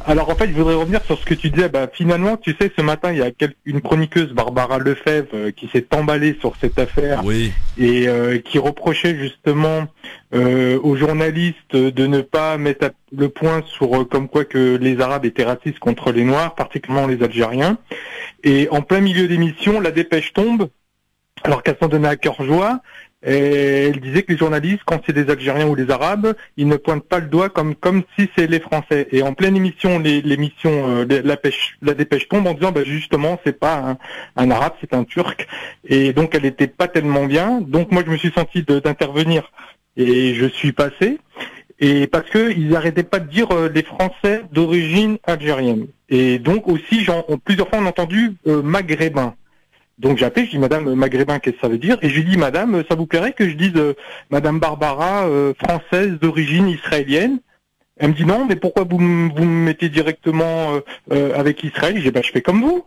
S8: Alors en fait, je voudrais revenir sur ce que tu disais. Finalement, tu sais, ce matin, il y a une chroniqueuse, Barbara Lefebvre, qui s'est emballée sur cette affaire.
S2: Oui.
S8: Et qui reprochait justement aux journalistes de ne pas mettre le point sur comme quoi que les Arabes étaient racistes contre les Noirs, particulièrement les Algériens. Et en plein milieu d'émission, la dépêche tombe, alors qu'elle s'en donnait à cœur joie. Et elle disait que les journalistes, quand c'est des Algériens ou des Arabes, ils ne pointent pas le doigt comme si c'est les Français. Et en pleine émission, la dépêche tombe en disant justement c'est pas un Arabe, c'est un Turc. Et donc elle était pas tellement bien. Donc moi je me suis senti d'intervenir et je suis passé. Et parce que ils arrêtaient pas de dire les Français d'origine algérienne. Et donc aussi plusieurs fois on a entendu maghrébin. Donc j'ai appelé, je dis Madame Maghrébin, qu'est-ce que ça veut dire? Et je lui dis Madame, ça vous plairait que je dise Madame Barbara, française d'origine israélienne? Elle me dit non, mais pourquoi vous me mettez directement avec Israël? Je dis je fais comme vous.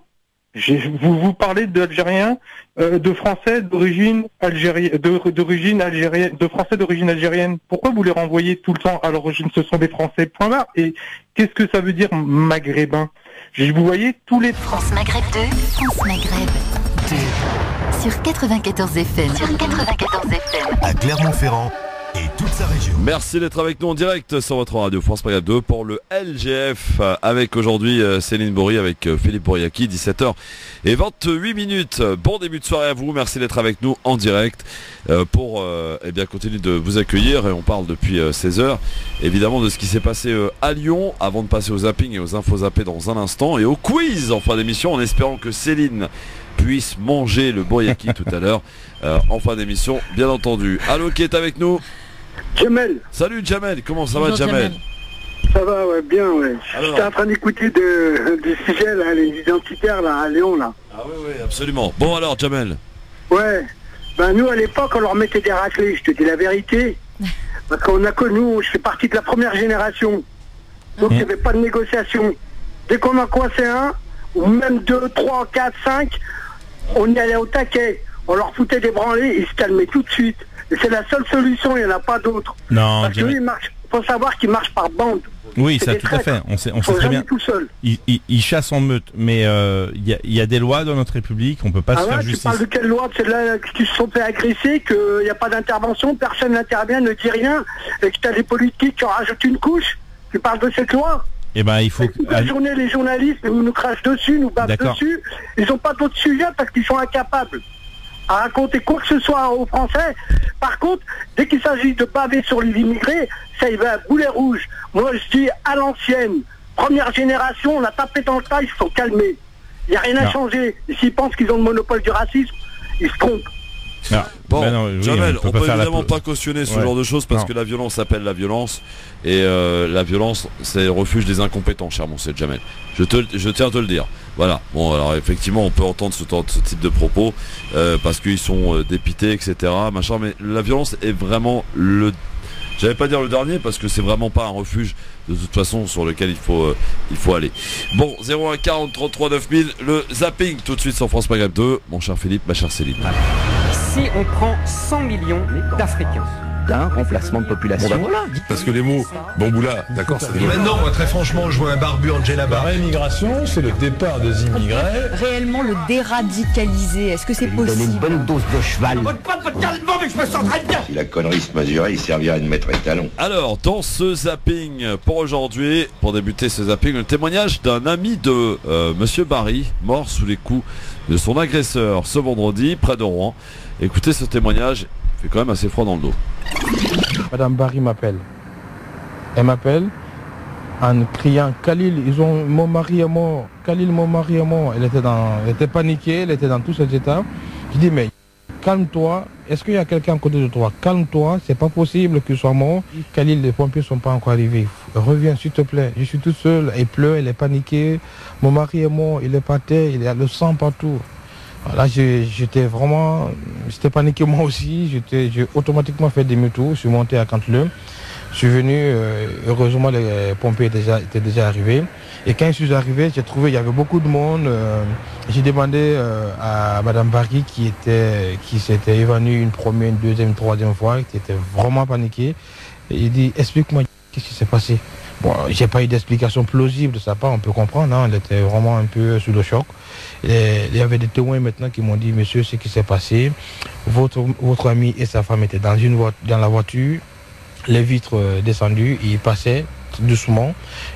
S8: Vous parlez d'Algériens, de Français d'origine algérienne, d'origine algérienne, de Français d'origine algérienne. Pourquoi vous les renvoyez tout le temps à l'origine? Ce sont des Français, point barre. Et qu'est-ce que ça veut dire maghrébin? Vous voyez tous les...
S1: France Maghreb 2, France Maghreb 2. Sur 94 FM. Sur 94 FM.
S9: À Clermont-Ferrand et toute sa région.
S2: Merci d'être avec nous en direct sur votre radio France Maghreb 2 pour le LGF avec aujourd'hui Céline Bory avec Philippe Bouriaki, 17h28. Bon début de soirée à vous, merci d'être avec nous en direct pour continuer de vous accueillir et on parle depuis 16h évidemment de ce qui s'est passé à Lyon avant de passer au zapping et aux infos zappées dans un instant et au quiz en fin d'émission en espérant que Céline puisse manger le Bouriaki tout à l'heure en fin d'émission bien entendu. Allô, qui est avec nous?
S10: Jamel.
S2: Salut Jamel, comment ça va Jamel?
S10: Ça va, ouais, bien, ouais. J'étais en train d'écouter du sujet, là, les identitaires, là, à Lyon, là.
S2: Ah oui, absolument. Bon alors, Jamel.
S10: Ouais. Nous, à l'époque, on leur mettait des raclés, je te dis la vérité. Parce qu'on a connu, je fais partie de la première génération. Donc, il n'y avait pas de négociation. Dès qu'on en coincait un, ou même 2, 3, 4, 5, on y allait au taquet. On leur foutait des branlées, ils se calmaient tout de suite. Et c'est la seule solution, il n'y en a pas d'autre.
S4: Non,
S10: parce qu'il faut savoir qu'ils marchent par bande.
S4: Oui, ça tout à fait. On sait très bien.
S10: Tout seul.
S4: Ils chassent en meute, mais il y a des lois dans notre République, on peut pas se faire justice.
S10: Tu parles de quelle loi? C'est là qu'ils se sont fait agresser, qu'il n'y a pas d'intervention, personne n'intervient, ne dit rien, et que tu as des politiques qui en rajoutent une couche. Tu parles de cette loi?
S4: Eh ben, il faut.
S10: Toute la journée, les journalistes nous crachent dessus, nous battent dessus. Ils n'ont pas d'autres sujets parce qu'ils sont incapables à raconter quoi que ce soit aux Français. Par contre, dès qu'il s'agit de baver sur les immigrés, ça y va à boulet rouge. Moi, je dis à l'ancienne, première génération, on a tapé dans le tas, ils se sont calmés. Il n'y a rien à changer. Et s'ils pensent qu'ils ont le monopole du racisme, ils se trompent.
S2: Bon, Jamel, on peut évidemment pas cautionner ce genre de choses parce que la violence appelle la violence et la violence c'est le refuge des incompétents, cher mon c'est Jamel. Je tiens à te le dire. Voilà. Bon, alors effectivement, on peut entendre ce type de propos parce qu'ils sont dépités, etc. Machin, mais la violence est vraiment j'allais pas dire le dernier parce que c'est vraiment pas un refuge de toute façon sur lequel il faut aller. Bon, 01 40 33 9000, le zapping tout de suite sur France Maghreb 2. Mon cher Philippe, ma chère Céline.
S11: Si on prend 100 millions d'Africains d'un remplacement de population.
S12: Bon, voilà. Parce que les mots bamboula, d'accord, ça
S13: maintenant, moi, très franchement, je vois un barbu en djellaba. La réimmigration, c'est le départ des immigrés.
S14: Réellement le déradicaliser, est-ce que c'est possible?
S11: Donner une bonne dose de cheval.
S15: Si la connerie se mesurait, il servirait de maître étalon.
S2: Alors, dans ce zapping pour aujourd'hui, pour débuter ce zapping, le témoignage d'un ami de Monsieur Barry, mort sous les coups de son agresseur ce vendredi près de Rouen. Écoutez ce témoignage, il fait quand même assez froid dans le dos.
S16: Madame Barry m'appelle. Elle m'appelle en criant Khalil, mon mari est mort, Khalil, mon mari est mort. Elle était paniquée, elle était dans tout cet état. Je dis mais calme-toi, est-ce qu'il y a quelqu'un à côté de toi? Calme-toi, c'est pas possible qu'il soit mort. Khalil, les pompiers sont pas encore arrivés. Reviens s'il te plaît, je suis toute seule, elle pleure, elle est paniquée. Mon mari est mort, il est par terre, il a le sang partout. Là, j'étais paniqué moi aussi, j'ai automatiquement fait demi-tour, je suis monté à Canteleu. Je suis venu, heureusement les pompiers étaient déjà arrivés. Et quand je suis arrivé, j'ai trouvé qu'il y avait beaucoup de monde. J'ai demandé à Madame Barry qui s'était évanouie une première, une deuxième, une troisième fois, qui était vraiment paniquée. Et il dit, explique-moi, qu'est-ce qui s'est passé? Bon, j'ai pas eu d'explication plausible de sa part, on peut comprendre, hein, elle était vraiment un peu sous le choc. Et il y avait des témoins maintenant qui m'ont dit, monsieur, ce qui s'est passé, votre ami et sa femme étaient dans la voiture, les vitres descendues, ils passaient doucement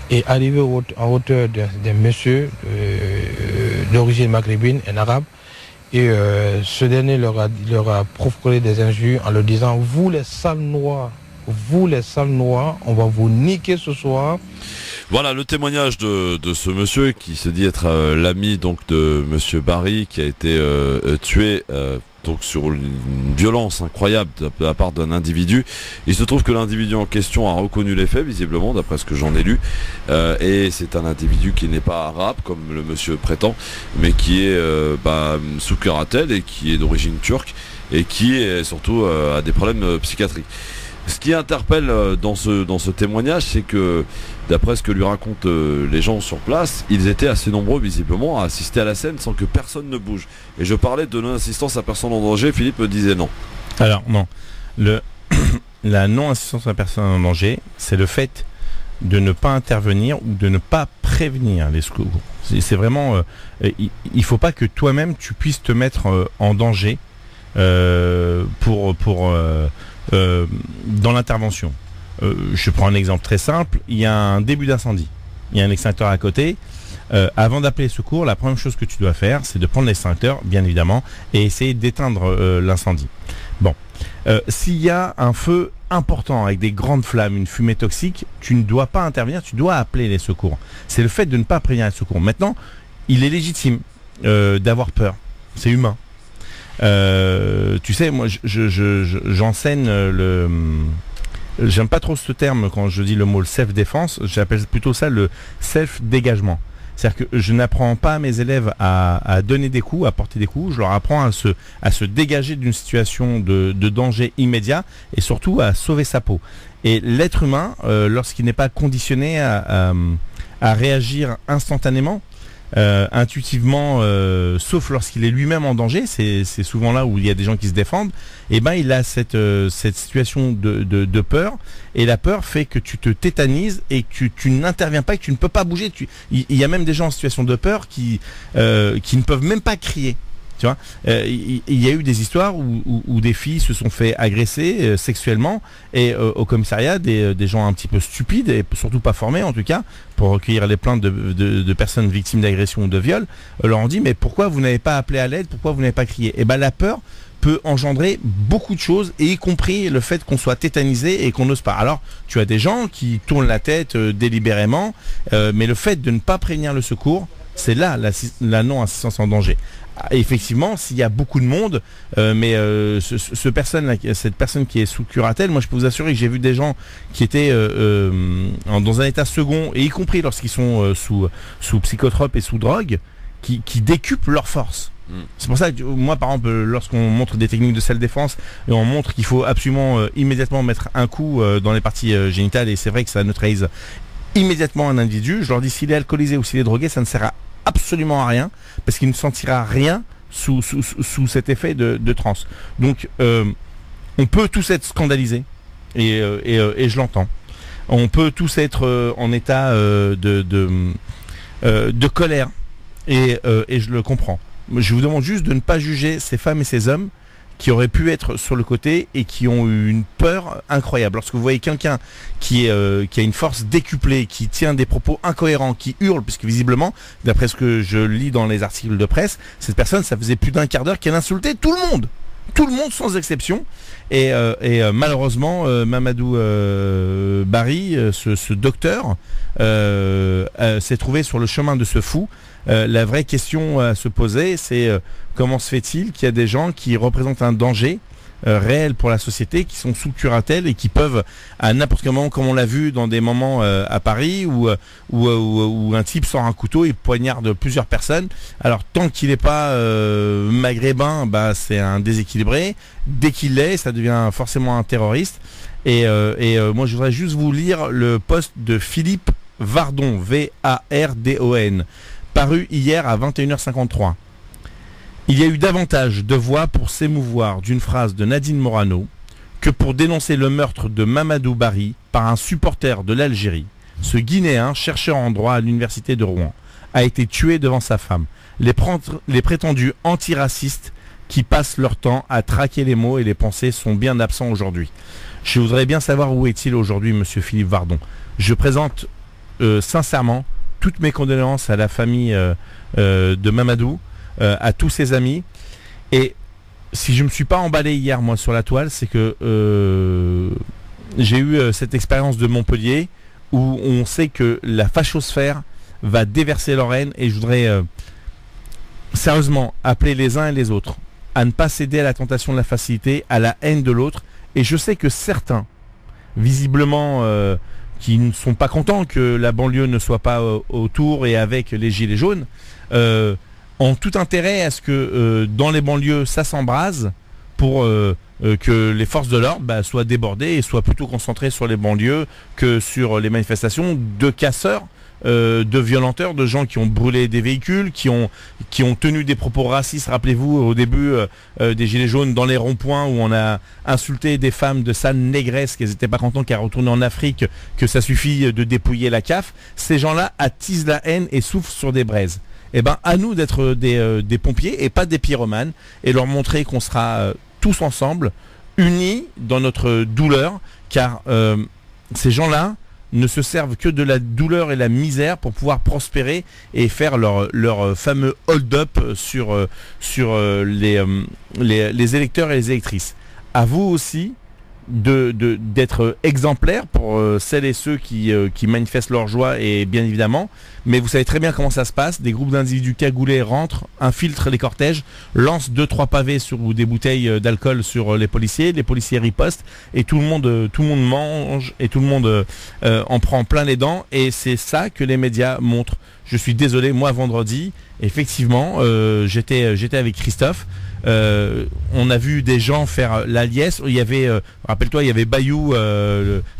S16: et arrivé en hauteur d'un monsieur d'origine maghrébine, un arabe, et ce dernier leur a proféré des injures en leur disant, vous les sales noirs, on va vous niquer ce soir.
S2: Voilà le témoignage de ce monsieur qui se dit être l'ami donc de monsieur Barry, qui a été tué donc sur une violence incroyable de la part d'un individu. Il se trouve que l'individu en question a reconnu les faits, visiblement, d'après ce que j'en ai lu, et c'est un individu qui n'est pas arabe comme le monsieur prétend, mais qui est sous curatelle et qui est d'origine turque et qui est surtout a des problèmes psychiatriques. Ce qui interpelle dans ce témoignage, c'est que d'après ce que lui racontent les gens sur place, ils étaient assez nombreux visiblement à assister à la scène sans que personne ne bouge. Et je parlais de non-assistance à personne en danger, Philippe me disait non.
S4: Alors non, la non-assistance à personne en danger, c'est le fait de ne pas intervenir ou de ne pas prévenir les secours. C'est vraiment, il faut pas que toi-même tu puisses te mettre en danger dans l'intervention. Je prends un exemple très simple, il y a un début d'incendie, il y a un extincteur à côté. Avant d'appeler les secours, la première chose que tu dois faire, c'est de prendre l'extincteur, bien évidemment, et essayer d'éteindre l'incendie. Bon, s'il y a un feu important avec des grandes flammes, une fumée toxique, tu ne dois pas intervenir, tu dois appeler les secours. C'est le fait de ne pas prévenir les secours. Maintenant, il est légitime d'avoir peur, c'est humain. Tu sais, moi j'enseigne j'aime pas trop ce terme quand je dis le mot self-défense, j'appelle plutôt ça le self-dégagement. C'est-à-dire que je n'apprends pas à mes élèves à donner des coups, à porter des coups, je leur apprends à se dégager d'une situation de danger immédiat et surtout à sauver sa peau. Et l'être humain, lorsqu'il n'est pas conditionné à réagir instantanément, intuitivement, sauf lorsqu'il est lui-même en danger, c'est souvent là où il y a des gens qui se défendent, et ben il a cette situation de peur, et la peur fait que tu te tétanises et que tu n'interviens pas, et que tu ne peux pas bouger. Il y a même des gens en situation de peur qui ne peuvent même pas crier. Tu vois, il y a eu des histoires où des filles se sont fait agresser sexuellement et au commissariat des gens un petit peu stupides et surtout pas formés en tout cas pour recueillir les plaintes de personnes victimes d'agression ou de viol leur ont dit mais pourquoi vous n'avez pas appelé à l'aide, pourquoi vous n'avez pas crié? Et ben la peur peut engendrer beaucoup de choses, et y compris le fait qu'on soit tétanisé et qu'on n'ose pas. Alors, tu as des gens qui tournent la tête délibérément, mais le fait de ne pas prévenir le secours, c'est là la non-assistance en danger. Effectivement, s'il y a beaucoup de monde, mais cette personne qui est sous curatelle, moi je peux vous assurer que j'ai vu des gens qui étaient dans un état second, et y compris lorsqu'ils sont sous psychotropes et sous drogue, qui décuplent leur force. C'est pour ça que moi par exemple lorsqu'on montre des techniques de self-défense et on montre qu'il faut absolument immédiatement mettre un coup dans les parties génitales, et c'est vrai que ça neutralise immédiatement un individu, je leur dis s'il est alcoolisé ou s'il est drogué, ça ne sert absolument à rien parce qu'il ne sentira rien sous cet effet de transe. Donc on peut tous être scandalisés et je l'entends. On peut tous être en état de colère et je le comprends. Je vous demande juste de ne pas juger ces femmes et ces hommes qui auraient pu être sur le côté et qui ont eu une peur incroyable. Lorsque vous voyez quelqu'un qui a une force décuplée, qui tient des propos incohérents, qui hurle, puisque visiblement, d'après ce que je lis dans les articles de presse, cette personne, ça faisait plus d'un quart d'heure qu'elle insultait tout le monde. Tout le monde sans exception. Et malheureusement, Mamadou Barry, ce docteur, s'est trouvé sur le chemin de ce fou. La vraie question à se poser, c'est comment se fait-il qu'il y a des gens qui représentent un danger réels pour la société, qui sont sous curatelle et qui peuvent à n'importe quel moment, comme on l'a vu dans des moments à Paris où un type sort un couteau et poignarde plusieurs personnes. Alors tant qu'il n'est pas maghrébin, c'est un déséquilibré. Dès qu'il l'est, ça devient forcément un terroriste. Et moi je voudrais juste vous lire le post de Philippe Vardon, V-A-R-D-O-N, paru hier à 21h53. Il y a eu davantage de voix pour s'émouvoir d'une phrase de Nadine Morano que pour dénoncer le meurtre de Mamadou Barry par un supporter de l'Algérie. Ce Guinéen, chercheur en droit à l'université de Rouen, a été tué devant sa femme. Les prétendus antiracistes qui passent leur temps à traquer les mots et les pensées sont bien absents aujourd'hui. Je voudrais bien savoir où est-il aujourd'hui, monsieur Philippe Vardon. Je présente sincèrement toutes mes condoléances à la famille de Mamadou, à tous ses amis. Et si je me suis pas emballé hier moi sur la toile, c'est que j'ai eu cette expérience de Montpellier où on sait que la fachosphère va déverser leur haine, et je voudrais sérieusement appeler les uns et les autres à ne pas céder à la tentation de la facilité, à la haine de l'autre. Et je sais que certains, visiblement qui ne sont pas contents que la banlieue ne soit pas autour et avec les gilets jaunes, ont tout intérêt à ce que dans les banlieues ça s'embrase pour que les forces de l'ordre soient débordées et soient plutôt concentrées sur les banlieues que sur les manifestations de casseurs, de violenteurs, de gens qui ont brûlé des véhicules, qui ont tenu des propos racistes. Rappelez-vous au début des gilets jaunes dans les ronds-points où on a insulté des femmes de sales négresses, qu'elles n'étaient pas contentes qu'à retourner en Afrique, que ça suffit de dépouiller la CAF. Ces gens-là attisent la haine et soufflent sur des braises. Eh ben, à nous d'être des pompiers et pas des pyromanes, et leur montrer qu'on sera tous ensemble, unis dans notre douleur, car ces gens-là ne se servent que de la douleur et la misère pour pouvoir prospérer et faire leur fameux hold-up sur les électeurs et les électrices. À vous aussi d'être exemplaires pour celles et ceux qui manifestent leur joie, et bien évidemment, mais vous savez très bien comment ça se passe. Des groupes d'individus cagoulés rentrent, infiltrent les cortèges, lancent 2-3 pavés ou des bouteilles d'alcool sur les policiers ripostent, et tout le monde mange, et tout le monde en prend plein les dents, et c'est ça que les médias montrent. Je suis désolé, moi vendredi, effectivement, j'étais avec Christophe. On a vu des gens faire la liesse. Il y avait, rappelle-toi, il y avait Bayou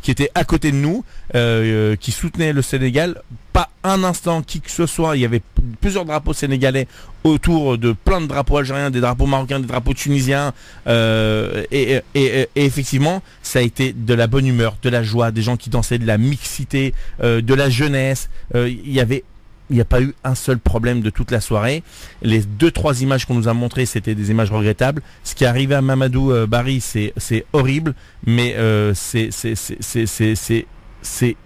S4: qui était à côté de nous, qui soutenait le Sénégal. Pas un instant qui que ce soit. Il y avait plusieurs drapeaux sénégalais autour de plein de drapeaux algériens, des drapeaux marocains, des drapeaux tunisiens. Et effectivement, ça a été de la bonne humeur, de la joie, des gens qui dansaient, de la mixité, de la jeunesse. Il n'y a pas eu un seul problème de toute la soirée. Les 2-3 images qu'on nous a montrées, c'était des images regrettables. Ce qui est arrivé à Mamadou Barry, c'est horrible, mais c'est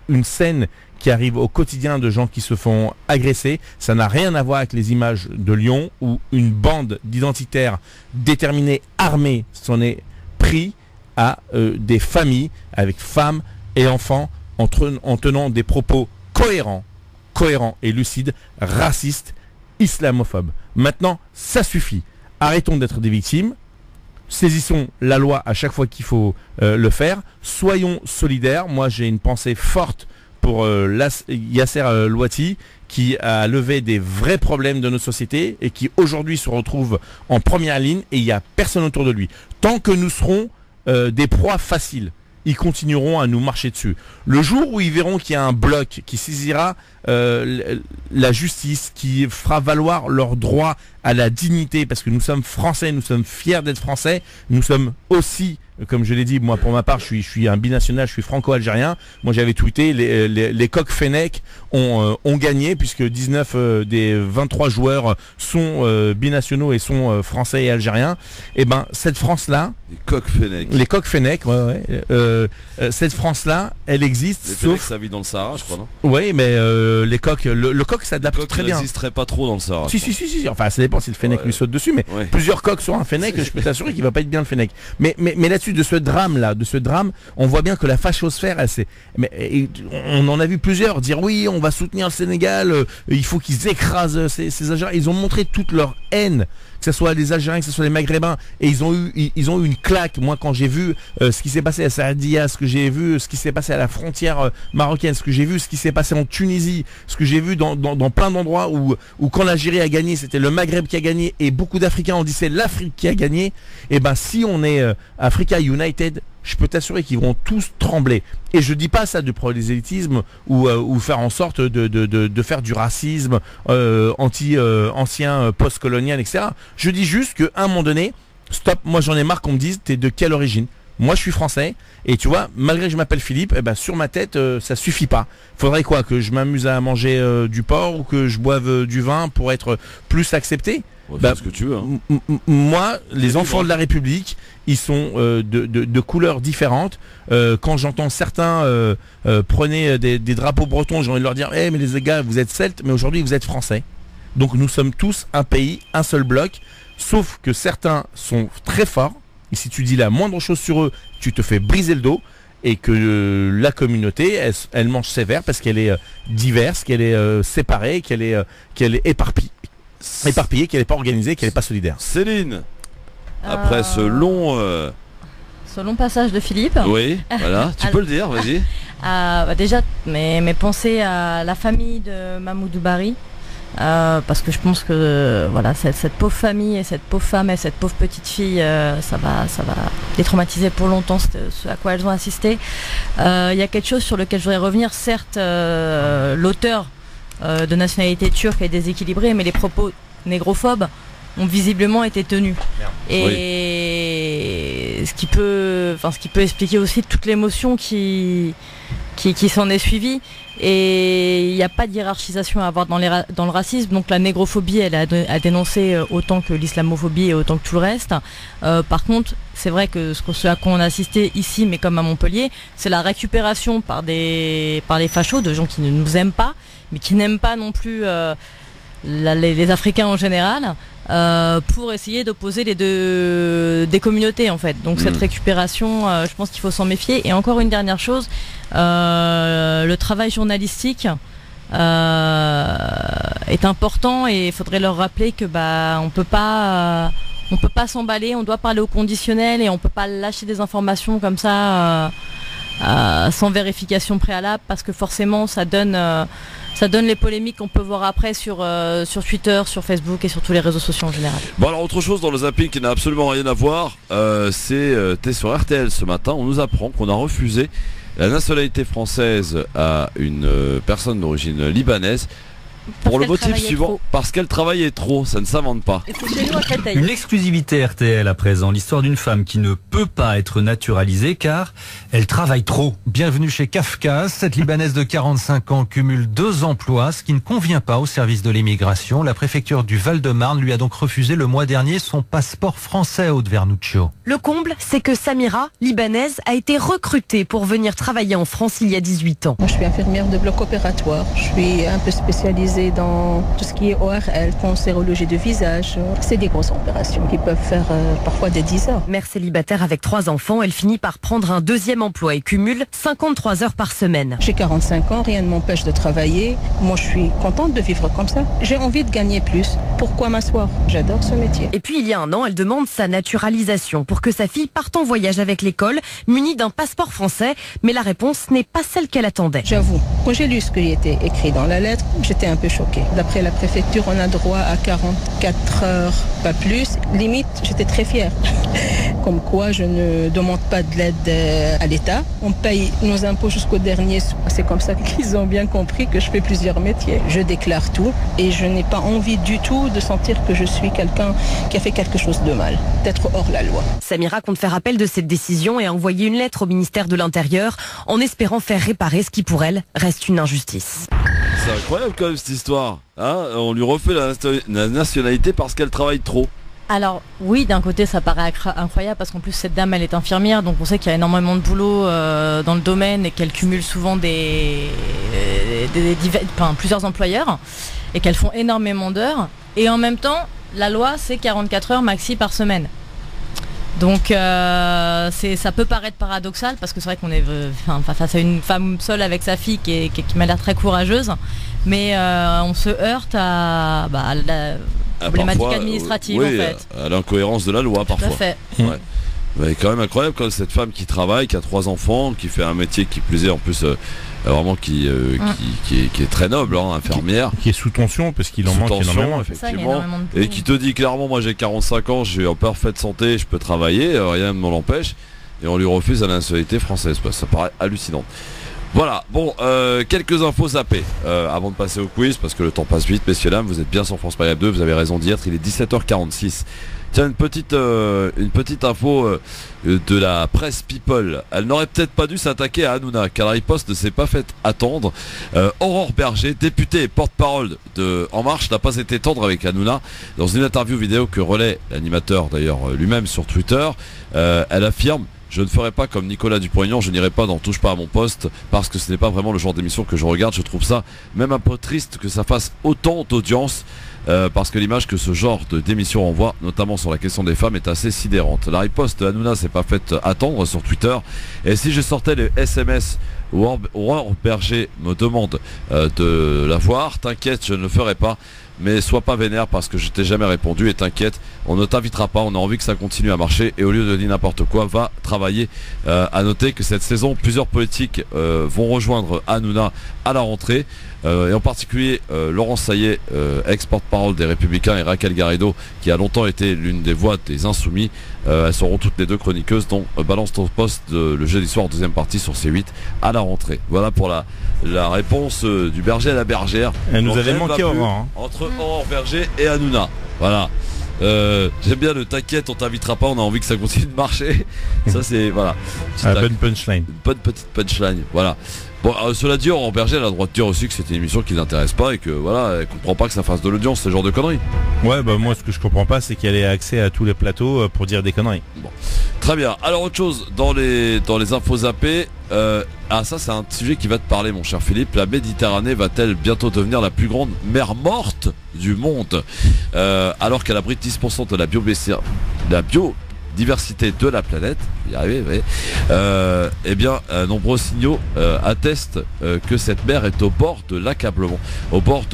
S4: une scène qui arrive au quotidien de gens qui se font agresser. Ça n'a rien à voir avec les images de Lyon où une bande d'identitaires déterminés, armés, s'en est pris à des familles avec femmes et enfants en tenant des propos cohérents et lucides, racistes, islamophobes. Maintenant, ça suffit. Arrêtons d'être des victimes. Saisissons la loi à chaque fois qu'il faut le faire. Soyons solidaires. Moi, j'ai une pensée forte pour Yasser Louati, qui a levé des vrais problèmes de nos sociétés et qui aujourd'hui se retrouve en première ligne, et il n'y a personne autour de lui. Tant que nous serons des proies faciles, ils continueront à nous marcher dessus. Le jour où ils verront qu'il y a un bloc qui saisira la justice, qui fera valoir leur droit à la dignité, parce que nous sommes français, nous sommes fiers d'être français, nous sommes aussi comme je l'ai dit, moi pour ma part, je suis un binational, je suis franco-algérien. Moi j'avais tweeté, les coqs fennecs ont gagné puisque 19 des 23 joueurs sont binationaux et sont français et algériens. Et ben cette France-là, les coqs fennecs, cette France-là, elle existe.
S2: Les
S4: sauf
S2: fennecs, ça vit dans le Sahara, je crois, non?
S4: Oui, mais les coqs, le coq s'adapte très bien.
S2: N'existerait pas trop dans le Sahara.
S4: Si. Enfin, ça dépend si le fennec lui saute dessus, mais plusieurs coqs sur un fennec, je peux t'assurer qu'il va pas être bien le fennec. Mais là-dessus, de ce drame, on voit bien que la fachosphère, on en a vu plusieurs dire oui, on va soutenir le Sénégal, il faut qu'ils écrasent ces Algériens. Ils ont montré toute leur haine, que ce soit les Algériens, que ce soit les Maghrébins, et ils ont eu une claque. Moi, quand j'ai vu ce qui s'est passé à Saadia, ce que j'ai vu, ce qui s'est passé à la frontière marocaine, ce que j'ai vu, ce qui s'est passé en Tunisie, ce que j'ai vu dans plein d'endroits où quand l'Algérie a gagné, c'était le Maghreb qui a gagné, et beaucoup d'Africains ont dit c'est l'Afrique qui a gagné. Et ben si on est Africa United, je peux t'assurer qu'ils vont tous trembler. Et je dis pas ça de prosélytisme ou faire en sorte de faire du racisme ancien post-colonial, etc. Je dis juste qu'à un moment donné, stop, moi j'en ai marre qu'on me dise t'es de quelle origine. Moi je suis français et tu vois, malgré que je m'appelle Philippe, sur ma tête ça suffit pas. Faudrait quoi, que je m'amuse à manger du porc ou que je boive du vin pour être plus accepté?
S2: Ce que tu veux, hein.
S4: Moi, les enfants de la République, ils sont de couleurs différentes. Quand j'entends certains prenez des drapeaux bretons, j'ai envie de leur dire mais les gars, vous êtes celtes, mais aujourd'hui vous êtes français. Donc nous sommes tous un pays, un seul bloc, sauf que certains sont très forts. Et si tu dis la moindre chose sur eux, tu te fais briser le dos. Et que la communauté, elle mange sévère parce qu'elle est diverse, qu'elle est séparée, qu'elle est éparpillée, qu'elle n'est pas organisée, qu'elle n'est pas solidaire.
S2: Céline, après ce long
S3: passage de Philippe.
S2: Oui, voilà, tu peux le dire, vas-y.
S3: Déjà, mes pensées à la famille de Mahmoudou Bari. Parce que je pense que voilà, cette pauvre famille et cette pauvre femme et cette pauvre petite fille, ça va les traumatiser pour longtemps, ce à quoi elles ont assisté. Il y a quelque chose sur lequel je voudrais revenir. Certes, l'auteur de nationalité turque est déséquilibré, mais les propos négrophobes ont visiblement été tenus. Et ce qui peut expliquer aussi toute l'émotion qui s'en est suivie. Et il n'y a pas de hiérarchisation à avoir dans le racisme. Donc la négrophobie, elle a dénoncé autant que l'islamophobie et autant que tout le reste. Par contre, c'est vrai que ce à quoi on a assisté ici, mais comme à Montpellier, c'est la récupération par les fachos de gens qui ne nous aiment pas, mais qui n'aiment pas non plus les Africains en général, pour essayer d'opposer des communautés en fait. Donc cette récupération, je pense qu'il faut s'en méfier. Et encore une dernière chose, le travail journalistique est important et il faudrait leur rappeler que on peut pas s'emballer, on doit parler au conditionnel et on peut pas lâcher des informations comme ça sans vérification préalable, parce que forcément ça donne les polémiques qu'on peut voir après sur Twitter, sur Facebook et sur tous les réseaux sociaux en général.
S2: Bon, alors autre chose dans le zapping qui n'a absolument rien à voir, t'es sur RTL ce matin, on nous apprend qu'on a refusé la nationalité française à une personne d'origine libanaise. Pour le motif suivant, parce qu'elle travaillait trop, ça ne s'invente pas.
S17: Une exclusivité RTL à présent, l'histoire d'une femme qui ne peut pas être naturalisée car elle travaille trop. Bienvenue chez Kafkas, cette Libanaise de 45 ans cumule 2 emplois, ce qui ne convient pas au service de l'immigration. La préfecture du Val-de-Marne lui a donc refusé le mois dernier son passeport français, Aude Vernuccio.
S18: Le comble, c'est que Samira, libanaise, a été recrutée pour venir travailler en France il y a 18 ans.
S19: Moi, je suis infirmière de bloc opératoire, je suis un peu spécialisée dans tout ce qui est ORL, cancérologie de visage. C'est des grosses opérations qui peuvent faire parfois des 10 heures.
S18: Mère célibataire avec 3 enfants, elle finit par prendre un 2e emploi et cumule 53 heures par semaine.
S19: J'ai 45 ans, rien ne m'empêche de travailler. Moi, je suis contente de vivre comme ça. J'ai envie de gagner plus. Pourquoi m'asseoir? J'adore ce métier.
S18: Et puis, il y a 1 an, elle demande sa naturalisation pour que sa fille parte en voyage avec l'école, munie d'un passeport français. Mais la réponse n'est pas celle qu'elle attendait.
S19: J'avoue, quand j'ai lu ce qui était écrit dans la lettre, j'étais un peu choquée. D'après la préfecture, on a droit à 44 heures, pas plus. Limite, j'étais très fière. comme quoi je ne demande pas de l'aide à l'État. On paye nos impôts jusqu'au dernier. C'est comme ça qu'ils ont bien compris que je fais plusieurs métiers. Je déclare tout et je n'ai pas envie du tout de sentir que je suis quelqu'un qui a fait quelque chose de mal, d'être hors la loi.
S18: Samira compte faire appel de cette décision et a envoyé une lettre au ministère de l'Intérieur en espérant faire réparer ce qui pour elle reste une injustice.
S2: C'est incroyable quand même cette histoire. Hein, on lui refait la nationalité parce qu'elle travaille trop.
S3: Alors oui, d'un côté ça paraît incroyable parce qu'en plus cette dame elle est infirmière, donc on sait qu'il y a énormément de boulot dans le domaine et qu'elle cumule souvent plusieurs employeurs et qu'elles font énormément d'heures. Et en même temps, la loi c'est 44 heures maxi par semaine. Donc ça peut paraître paradoxal parce que c'est vrai qu'on est face à une femme seule avec sa fille qui m'a l'air très courageuse, mais on se heurte à la problématique administrative,
S2: oui,
S3: en fait.
S2: À l'incohérence de la loi parfois.
S3: Tout à fait.
S2: Ouais. Mais quand même incroyable quand cette femme qui travaille, qui a 3 enfants, qui fait un métier qui plus est en plus vraiment qui est très noble, hein, infirmière.
S4: Qui est sous tension parce qu'il en manque énormément,
S2: effectivement. Et qui te dit clairement, moi j'ai 45 ans, je suis en parfaite santé, je peux travailler, rien ne m'en empêche. Et on lui refuse la nationalité française. Ça paraît hallucinant. Voilà, bon, quelques infos zappées avant de passer au quiz, parce que le temps passe vite, messieurs dames, vous êtes bien sur France Maghreb 2, vous avez raison d'y être, il est 17h46. Tiens, une petite info de la presse People. Elle n'aurait peut-être pas dû s'attaquer à Hanouna, car la riposte ne s'est pas faite attendre. Aurore Berger, députée et porte-parole de En Marche, n'a pas été tendre avec Hanouna. Dans une interview vidéo que relaie l'animateur d'ailleurs lui-même sur Twitter, elle affirme: je ne ferai pas comme Nicolas Dupont-Aignan, je n'irai pas dans Touche pas à mon poste parce que ce n'est pas vraiment le genre d'émission que je regarde. Je trouve ça même un peu triste que ça fasse autant d'audience parce que l'image que ce genre d'émission renvoie, notamment sur la question des femmes, est assez sidérante. La riposte de Hanouna s'est pas faite attendre sur Twitter. Et si je sortais les SMS où Aurore Berger me demande de la voir, t'inquiète, je ne le ferai pas. Mais sois pas vénère parce que je t'ai jamais répondu et t'inquiète, on ne t'invitera pas, on a envie que ça continue à marcher et au lieu de dire n'importe quoi, va travailler. À noter que cette saison, plusieurs politiques vont rejoindre Hanouna à la rentrée. Et en particulier Laurent Saillet, ex-porte-parole des Républicains, et Raquel Garrido, qui a longtemps été l'une des voix des Insoumis. Elles seront toutes les deux chroniqueuses, dont Balance ton poste le jeudi soir, deuxième partie sur C8 à la rentrée. Voilà pour la réponse du berger à la bergère.
S4: Elle nous avait manqué Aurore.
S2: Entre Aurore Berger et Hanouna. Voilà. J'aime bien le t'inquiète, on t'invitera pas, on a envie que ça continue de marcher. Ça c'est voilà.
S4: Bonne punchline.
S2: Bonne petite punchline. Voilà. Bon, cela dit, Aurore Berger, elle a le droit de dire aussi que c'était une émission qui l'intéresse pas et que voilà, elle comprend pas que ça fasse de l'audience, ce genre de conneries.
S4: Ouais, bah moi ce que je comprends pas, c'est qu'elle ait accès à tous les plateaux pour dire des conneries.
S2: Bon. Très bien. Alors autre chose dans les infos zappées, ça c'est un sujet qui va te parler, mon cher Philippe. La Méditerranée va-t-elle bientôt devenir la plus grande mer morte du monde, alors qu'elle abrite 10% de la biodiversité de la planète? Y arriver, oui. Eh bien, nombreux signaux attestent que cette mer est au bord de l'accablement, au bord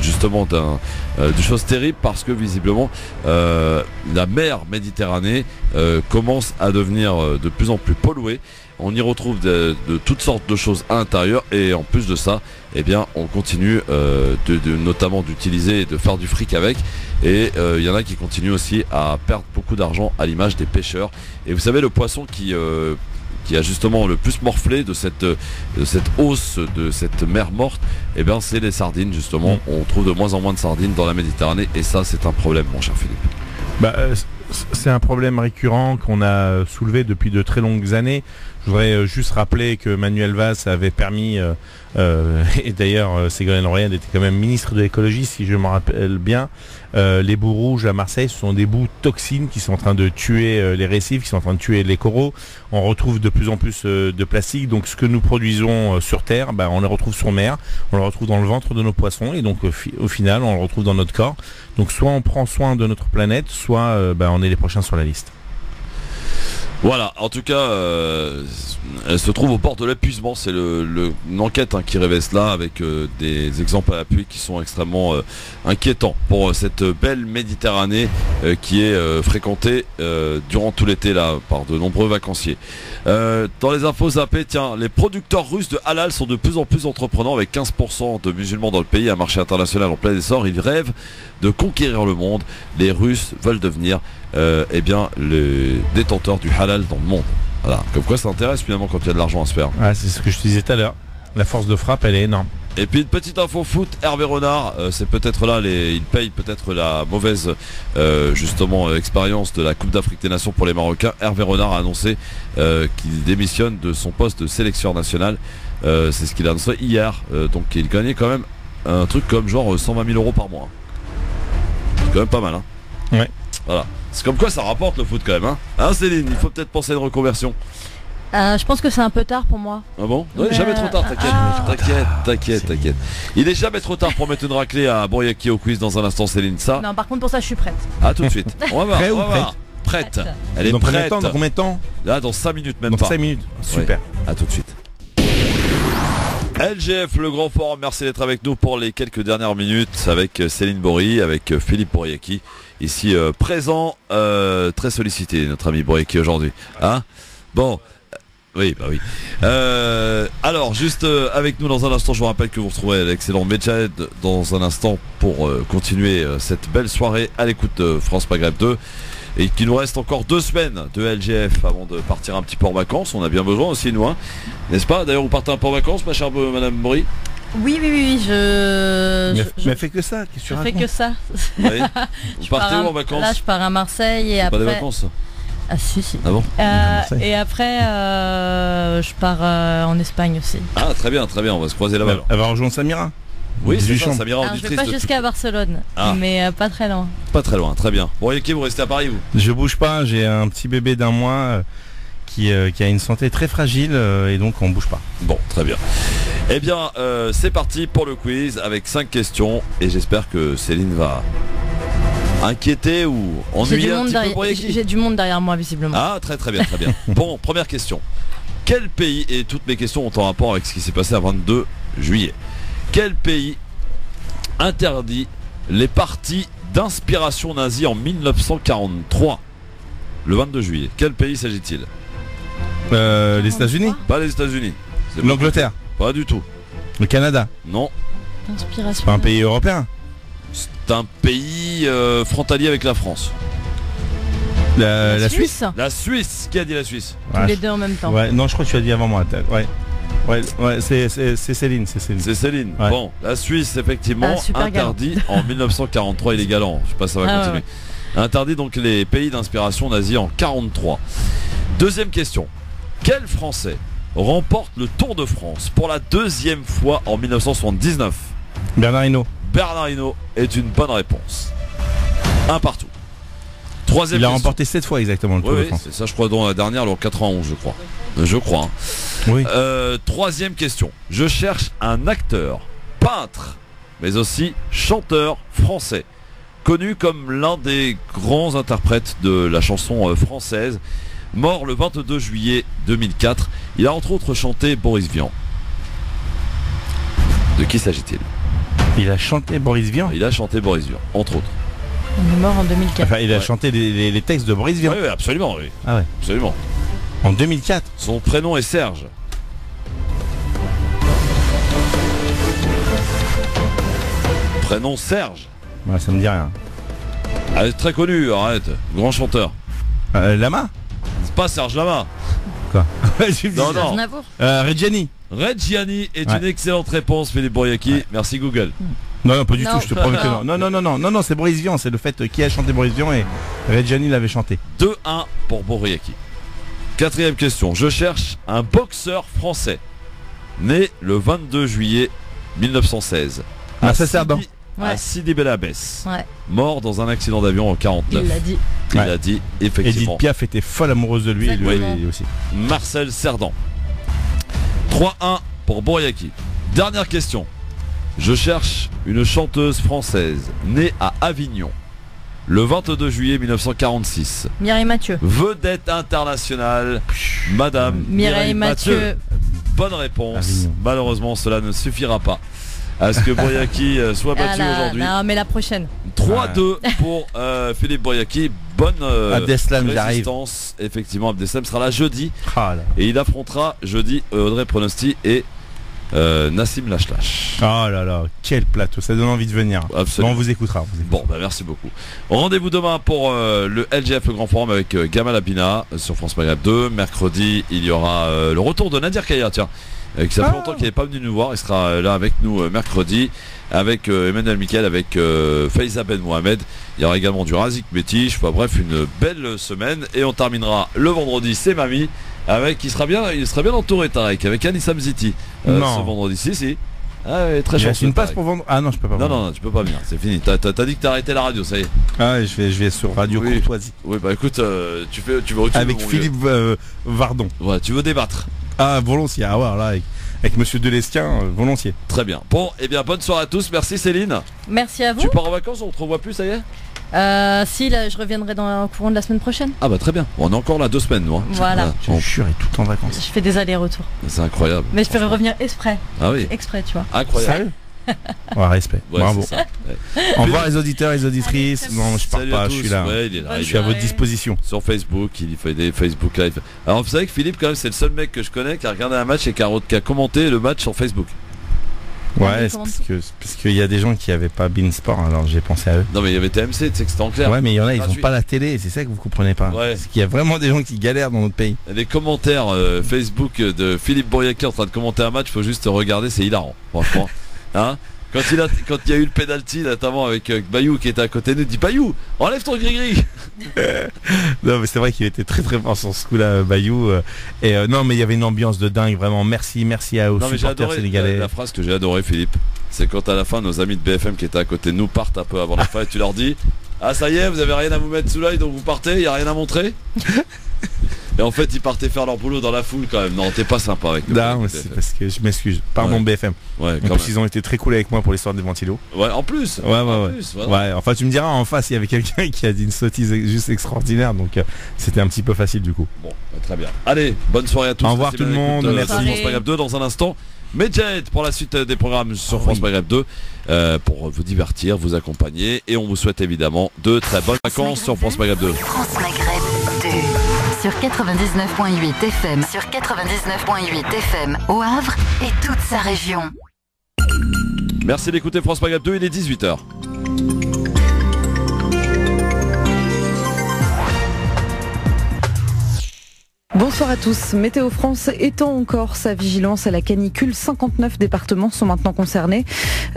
S2: justement de choses terribles, parce que visiblement la mer Méditerranée commence à devenir de plus en plus polluée. On y retrouve de toutes sortes de choses à l'intérieur, et en plus de ça, eh bien, on continue notamment d'utiliser et de faire du fric avec. Et il y en a qui continuent aussi à perdre beaucoup d'argent, à l'image des pêcheurs. Et vous savez, le poisson qui a justement le plus morflé de cette hausse de cette mer morte, eh bien, c'est les sardines, justement. On trouve de moins en moins de sardines dans la Méditerranée, et ça, c'est un problème, mon cher Philippe.
S4: C'est un problème récurrent qu'on a soulevé depuis de très longues années. Je voudrais juste rappeler que Manuel Valls avait permis, et d'ailleurs Ségolène Royal était quand même ministre de l'écologie, si je me rappelle bien, les boues rouges à Marseille, ce sont des boues toxines qui sont en train de tuer les récifs, qui sont en train de tuer les coraux. On retrouve de plus en plus de plastique, donc ce que nous produisons sur Terre, on le retrouve sur mer, on le retrouve dans le ventre de nos poissons, et donc au final on le retrouve dans notre corps. Donc soit on prend soin de notre planète, soit on est les prochains sur la liste.
S2: Voilà, en tout cas, elle se trouve au bord de l'épuisement. C'est une enquête qui révèle cela, avec des exemples à l'appui qui sont extrêmement inquiétants pour cette belle Méditerranée qui est fréquentée durant tout l'été là par de nombreux vacanciers. Dans les infos zappées, tiens, les producteurs russes de halal sont de plus en plus entreprenants, avec 15% de musulmans dans le pays, un marché international en plein essor. Ils rêvent de conquérir le monde. Les Russes veulent devenir eh bien les détenteurs du halal dans le monde. Voilà. Comme quoi ça intéresse finalement quand il y a de l'argent à se faire.
S4: C'est ce que je te disais tout à l'heure. La force de frappe, elle est énorme.
S2: Et puis une petite info foot, Hervé Renard, c'est peut-être là, il paye peut-être la mauvaise justement expérience de la Coupe d'Afrique des Nations pour les Marocains. Hervé Renard a annoncé qu'il démissionne de son poste de sélectionneur national. C'est ce qu'il a annoncé hier. Donc il gagnait quand même un truc comme genre 120 000 euros par mois. C'est quand même pas mal, hein.
S4: Ouais.
S2: Voilà. C'est comme quoi ça rapporte le foot quand même, hein Céline, il faut peut-être penser à une reconversion.
S3: Je pense que c'est un peu tard pour moi.
S2: Ah bon? Ouais, jamais trop tard, t'inquiète. Il est jamais trop tard pour mettre une raclée à Bouriaki au quiz dans un instant, Céline, ça.
S3: Non, par contre pour ça je suis prête.
S2: À tout de suite. On va voir.
S4: Prêt
S2: on va voir. Prête. Elle est prête.
S4: Dans combien de temps?
S2: Là, dans 5 minutes même
S4: dans
S2: pas.
S4: 5 minutes. Super.
S2: Ouais. À tout de suite. LGF, le grand forum, merci d'être avec nous pour les quelques dernières minutes avec Céline Bory, avec Philippe Bouriaki, ici présent, très sollicité notre ami Bouriaki aujourd'hui. Hein? Bon. Oui, bah oui. Alors, juste avec nous dans un instant, je vous rappelle que vous retrouverez l'excellent Medjed dans un instant pour continuer cette belle soirée à l'écoute de France Maghreb 2. Et qu'il nous reste encore 2 semaines de LGF avant de partir un petit peu en vacances. On a bien besoin aussi, nous, hein. N'est-ce pas? D'ailleurs, vous partez un peu en vacances, ma chère madame Bory?
S3: Oui,
S4: Mais fais que ça, qu'est-ce que tu racontes?
S3: Je fais que ça.
S2: Oui. Vous partez où en vacances?
S3: Là, je pars à Marseille et après.
S2: Pas des vacances?
S3: Ah si.
S2: Ah bon?
S3: Et après, je pars en Espagne aussi.
S2: Ah très bien, on va se croiser là-bas.
S4: Elle va rejoindre Samira?
S2: Oui, c'est ça, Samira.
S3: Alors, je vais pas jusqu'à Barcelone, mais pas très loin.
S2: Pas très loin, très bien. Bon, Yaki, vous restez à Paris, vous?
S4: Je bouge pas, j'ai un petit bébé d'1 mois qui a une santé très fragile et donc on bouge pas.
S2: Bon, très bien. Eh bien, c'est parti pour le quiz avec 5 questions et j'espère que Céline va inquiéter ou ennuyer un petit peu pour Yaki.
S3: J'ai du monde derrière moi, visiblement.
S2: Ah, très bien. Bon, première question. Quel pays, et toutes mes questions ont en rapport avec ce qui s'est passé à 22 juillet. Quel pays interdit les partis d'inspiration nazie en 1943? Le 22 juillet. Quel pays s'agit-il?
S4: Les États-Unis?
S2: Pas les États-Unis.
S4: L'Angleterre?
S2: Pas du tout.
S4: Le Canada?
S2: Non.
S3: C'est
S4: pas un pays européen?
S2: C'est un pays frontalier avec la France.
S4: La Suisse?
S2: La Suisse. Qui a dit la Suisse?
S3: Tous les deux en même temps.
S4: Ouais, non, je crois que tu as dit avant moi. Ouais, c'est Céline.
S2: C'est Céline.
S4: Ouais.
S2: Bon, la Suisse, effectivement, interdit en 1943, il est galant. Je sais pas si ça va continuer. Ouais. Interdit donc les pays d'inspiration nazie en 43. Deuxième question. Quel Français remporte le Tour de France pour la 2e fois en 1979?
S4: Bernard Hinault.
S2: Bernard Hinault est une bonne réponse. Un partout. Troisième
S4: Il a
S2: question.
S4: remporté 7 fois exactement le Tour de France.
S2: C'est ça, je crois, dans la dernière, en 91, je crois. Hein.
S4: Oui.
S2: Troisième question. Je cherche un acteur, peintre, mais aussi chanteur français, connu comme l'un des grands interprètes de la chanson française, mort le 22 juillet 2004. Il a entre autres chanté Boris Vian. De qui s'agit-il?
S4: Il a chanté Boris Vian?
S2: Il a chanté Boris Vian, entre autres.
S3: On est mort en 2004.
S4: Enfin, il a chanté les textes de Boris Vian.
S2: Oui, absolument, oui.
S4: Ah ouais.
S2: Absolument.
S4: En 2004.
S2: Son prénom est Serge. Prénom Serge.
S4: Ouais, ça me dit rien.
S2: Ah, très connu, arrête. Grand chanteur.
S4: Lama?
S2: C'est pas Serge Lama.
S4: Quoi?
S2: Non.
S4: Reggiani.
S2: Reggiani est une excellente réponse, Philippe Bouriaki. Ouais. Merci Google.
S4: Non, pas du tout, je te promets que non. Non, c'est Boris Vian, c'est le fait qui a chanté Boris Vian et Reggiani l'avait chanté.
S2: 2-1 pour Bouriaki. 4e question. Je cherche un boxeur français né le 22 juillet 1916 à Sidi Bel Abbès.
S3: Ouais.
S2: Mort dans un accident d'avion en 49.
S3: Il l'a dit.
S2: Il l'a dit, effectivement.
S4: Edith Piaf était folle amoureuse de lui.
S3: Exactement.
S4: Et lui aussi.
S2: Marcel Cerdan. 3-1 pour Bouriaki. Dernière question. Je cherche une chanteuse française née à Avignon le 22 juillet 1946.
S3: Mireille Mathieu.
S2: Vedette internationale, Madame
S3: Mireille Mathieu.
S2: Bonne réponse. Avignon. Malheureusement, cela ne suffira pas à ce que Bouriaki soit battu aujourd'hui.
S3: Non, mais la prochaine.
S2: 3-2 pour Philippe Bouriaki. Bonne résistance. Effectivement, Abdeslam sera là jeudi. Et il affrontera jeudi Audrey Pronosti et Nassim Lachlash.
S4: Oh là là, quel plateau, ça donne envie de venir.
S2: Absolument.
S4: Bon, on vous écoutera.
S2: Bon, merci beaucoup. Rendez-vous demain pour le LGF, le Grand Forum, avec Gamal Abina sur France Maghreb 2. Mercredi, il y aura le retour de Nadir Kaya, tiens, qui ça fait longtemps qu'il n'est pas venu nous voir. Il sera là avec nous mercredi, avec Emmanuel Miquel, avec Faiza Ben Mohamed. Il y aura également du Razik Métiche. Enfin, bref, une belle semaine. Et on terminera le vendredi, c'est Mamie. Avec, il sera bien entouré, Tarek, avec Anis Hamziti ce vendredi. Si. Ah ouais, très chanceux.
S4: Une passe pour vendre. Ah non, je peux pas.
S2: Non, tu peux pas venir, c'est fini. T'as dit que t'as arrêté la radio, ça y est.
S4: Ah ouais, je vais sur Radio Courtoisie.
S2: Oui, bah écoute, tu veux
S4: avec Philippe Vardon.
S2: Ouais, tu veux débattre.
S4: Ah, volontiers. Ah ouais, là, avec Monsieur Delesquin, volontiers.
S2: Très bien. Bon, et bien bonne soirée à tous. Merci Céline.
S3: Merci à vous.
S2: Tu pars en vacances, on te revoit plus, ça y est?
S3: Si, là, je reviendrai dans le courant de la semaine prochaine.
S2: Ah bah très bien. On est encore là 2 semaines, nous.
S3: Voilà.
S4: Je suis tout en vacances.
S3: Je fais des allers-retours.
S2: C'est incroyable.
S3: Mais je ferai revenir exprès.
S2: Ah oui.
S3: Exprès, tu vois.
S2: Incroyable.
S4: Sérieux? Ouais, respect.
S2: Ouais,
S4: bravo.
S2: Ouais.
S4: Au revoir les auditeurs et les auditrices. Non, je pars pas, je suis là.
S2: Ouais, il est là.
S4: Je suis à votre disposition.
S2: Sur Facebook, il fait des Facebook Live. Alors vous savez que Philippe, quand même, c'est le seul mec que je connais qui a regardé un match et qui a commenté le match sur Facebook.
S4: Ouais, c'est parce qu'il y a des gens qui n'avaient pas Beansport, alors j'ai pensé à eux.
S2: Non mais il y avait TMC, tu sais que c'était en clair.
S4: Ouais, mais il y en a, ils n'ont pas la télé, c'est ça que vous comprenez pas.
S2: Ouais.
S4: Parce qu'il y a vraiment des gens qui galèrent dans notre pays.
S2: Les commentaires Facebook de Philippe Bouriac en train de commenter un match, faut juste regarder, c'est hilarant, franchement. Hein? Quand il y a eu le penalty, notamment avec Bayou qui était à côté de nous, il dit Bayou, enlève ton gris-gris.
S4: Non mais c'est vrai qu'il était très très fort sur ce coup-là, Bayou. Non mais il y avait une ambiance de dingue, vraiment. Merci à aux supporters sénégalais.
S2: La phrase que j'ai adoré, Philippe, c'est quand à la fin nos amis de BFM qui étaient à côté de nous partent un peu avant la fin et tu leur dis ah ça y est, vous avez rien à vous mettre sous l'œil donc vous partez, il n'y a rien à montrer. Et en fait ils partaient faire leur boulot dans la foule quand même. Non, t'es pas sympa avec nous.
S4: Non, c'est parce que je m'excuse. Pardon BFM.
S2: Ouais,
S4: en plus ils ont été très cool avec moi pour l'histoire des ventilos.
S2: Ouais, en plus.
S4: Ouais, enfin tu me diras, en face il y avait quelqu'un qui a dit une sottise juste extraordinaire, donc c'était un petit peu facile du coup.
S2: Bon, très bien. Allez, bonne soirée à tous.
S4: Au revoir tout le monde.
S2: Merci. France Maghreb 2 dans un instant. Medjet pour la suite des programmes sur France Maghreb 2 pour vous divertir, vous accompagner et on vous souhaite évidemment de très bonnes vacances sur France Maghreb 2.
S1: France Maghreb 2 sur 99.8 FM, sur 99.8 FM au Havre et toute sa région.
S2: Merci d'écouter France Maghreb 2, il est 18h.
S20: Bonsoir à tous. Météo France étend encore sa vigilance à la canicule. 59 départements sont maintenant concernés.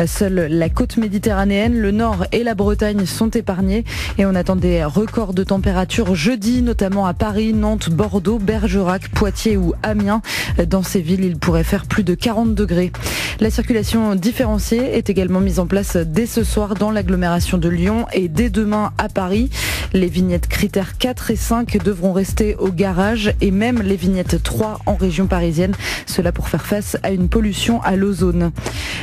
S20: Seule la côte méditerranéenne, le nord et la Bretagne sont épargnés. Et on attend des records de température jeudi, notamment à Paris, Nantes, Bordeaux, Bergerac, Poitiers ou Amiens. Dans ces villes, il pourrait faire plus de 40 degrés. La circulation différenciée est également mise en place dès ce soir dans l'agglomération de Lyon et dès demain à Paris. Les vignettes critères 4 et 5 devront rester au garage et même les vignettes 3 en région parisienne. Cela pour faire face à une pollution à l'ozone.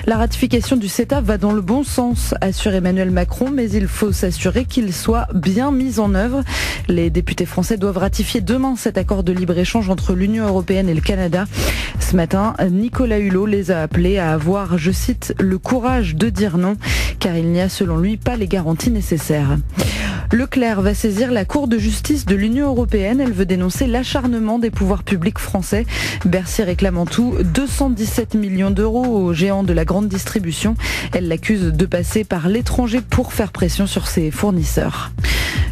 S20: La ratification du CETA va dans le bon sens, assure Emmanuel Macron, mais il faut s'assurer qu'il soit bien mis en œuvre. Les députés français doivent ratifier demain cet accord de libre-échange entre l'Union européenne et le Canada. Ce matin, Nicolas Hulot les a appelés à avoir, je cite, le courage de dire non, car il n'y a selon lui pas les garanties nécessaires. Leclerc va saisir la Cour de justice de l'Union européenne. Elle veut dénoncer l'acharnement des pouvoirs publics français. Bercy réclame en tout 217 millions d'euros au géant de la grande distribution. Elle l'accuse de passer par l'étranger pour faire pression sur ses fournisseurs.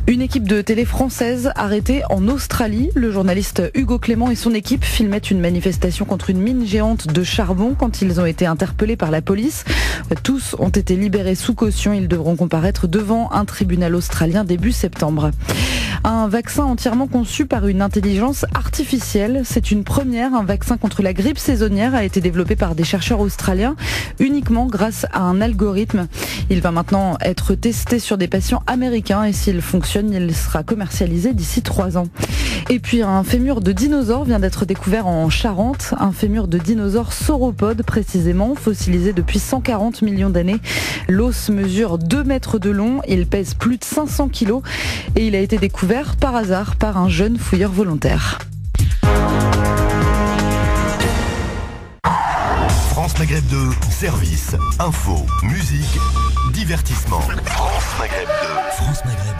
S20: Une équipe de télé française arrêtée en Australie. Le journaliste Hugo Clément et son équipe filmaient une manifestation contre une mine géante de charbon quand ils ont été interpellés par la police. Tous ont été libérés sous caution. Ils devront comparaître devant un tribunal australien début septembre. Un vaccin entièrement conçu par une intelligence artificielle. C'est une première. Un vaccin contre la grippe saisonnière a été développé par des chercheurs australiens uniquement grâce à un algorithme. Il va maintenant être testé sur des patients américains et s'il fonctionne, il sera commercialisé d'ici 3 ans. Et puis un fémur de dinosaure vient d'être découvert en Charente. Un fémur de dinosaure sauropode précisément, fossilisé depuis 140 millions d'années. L'os mesure 2 mètres de long, il pèse plus de 500 kilos et il a été découvert par hasard par un jeune fouilleur volontaire.
S9: France Maghreb 2, service, info, musique, divertissement. France Maghreb 2. France Maghreb.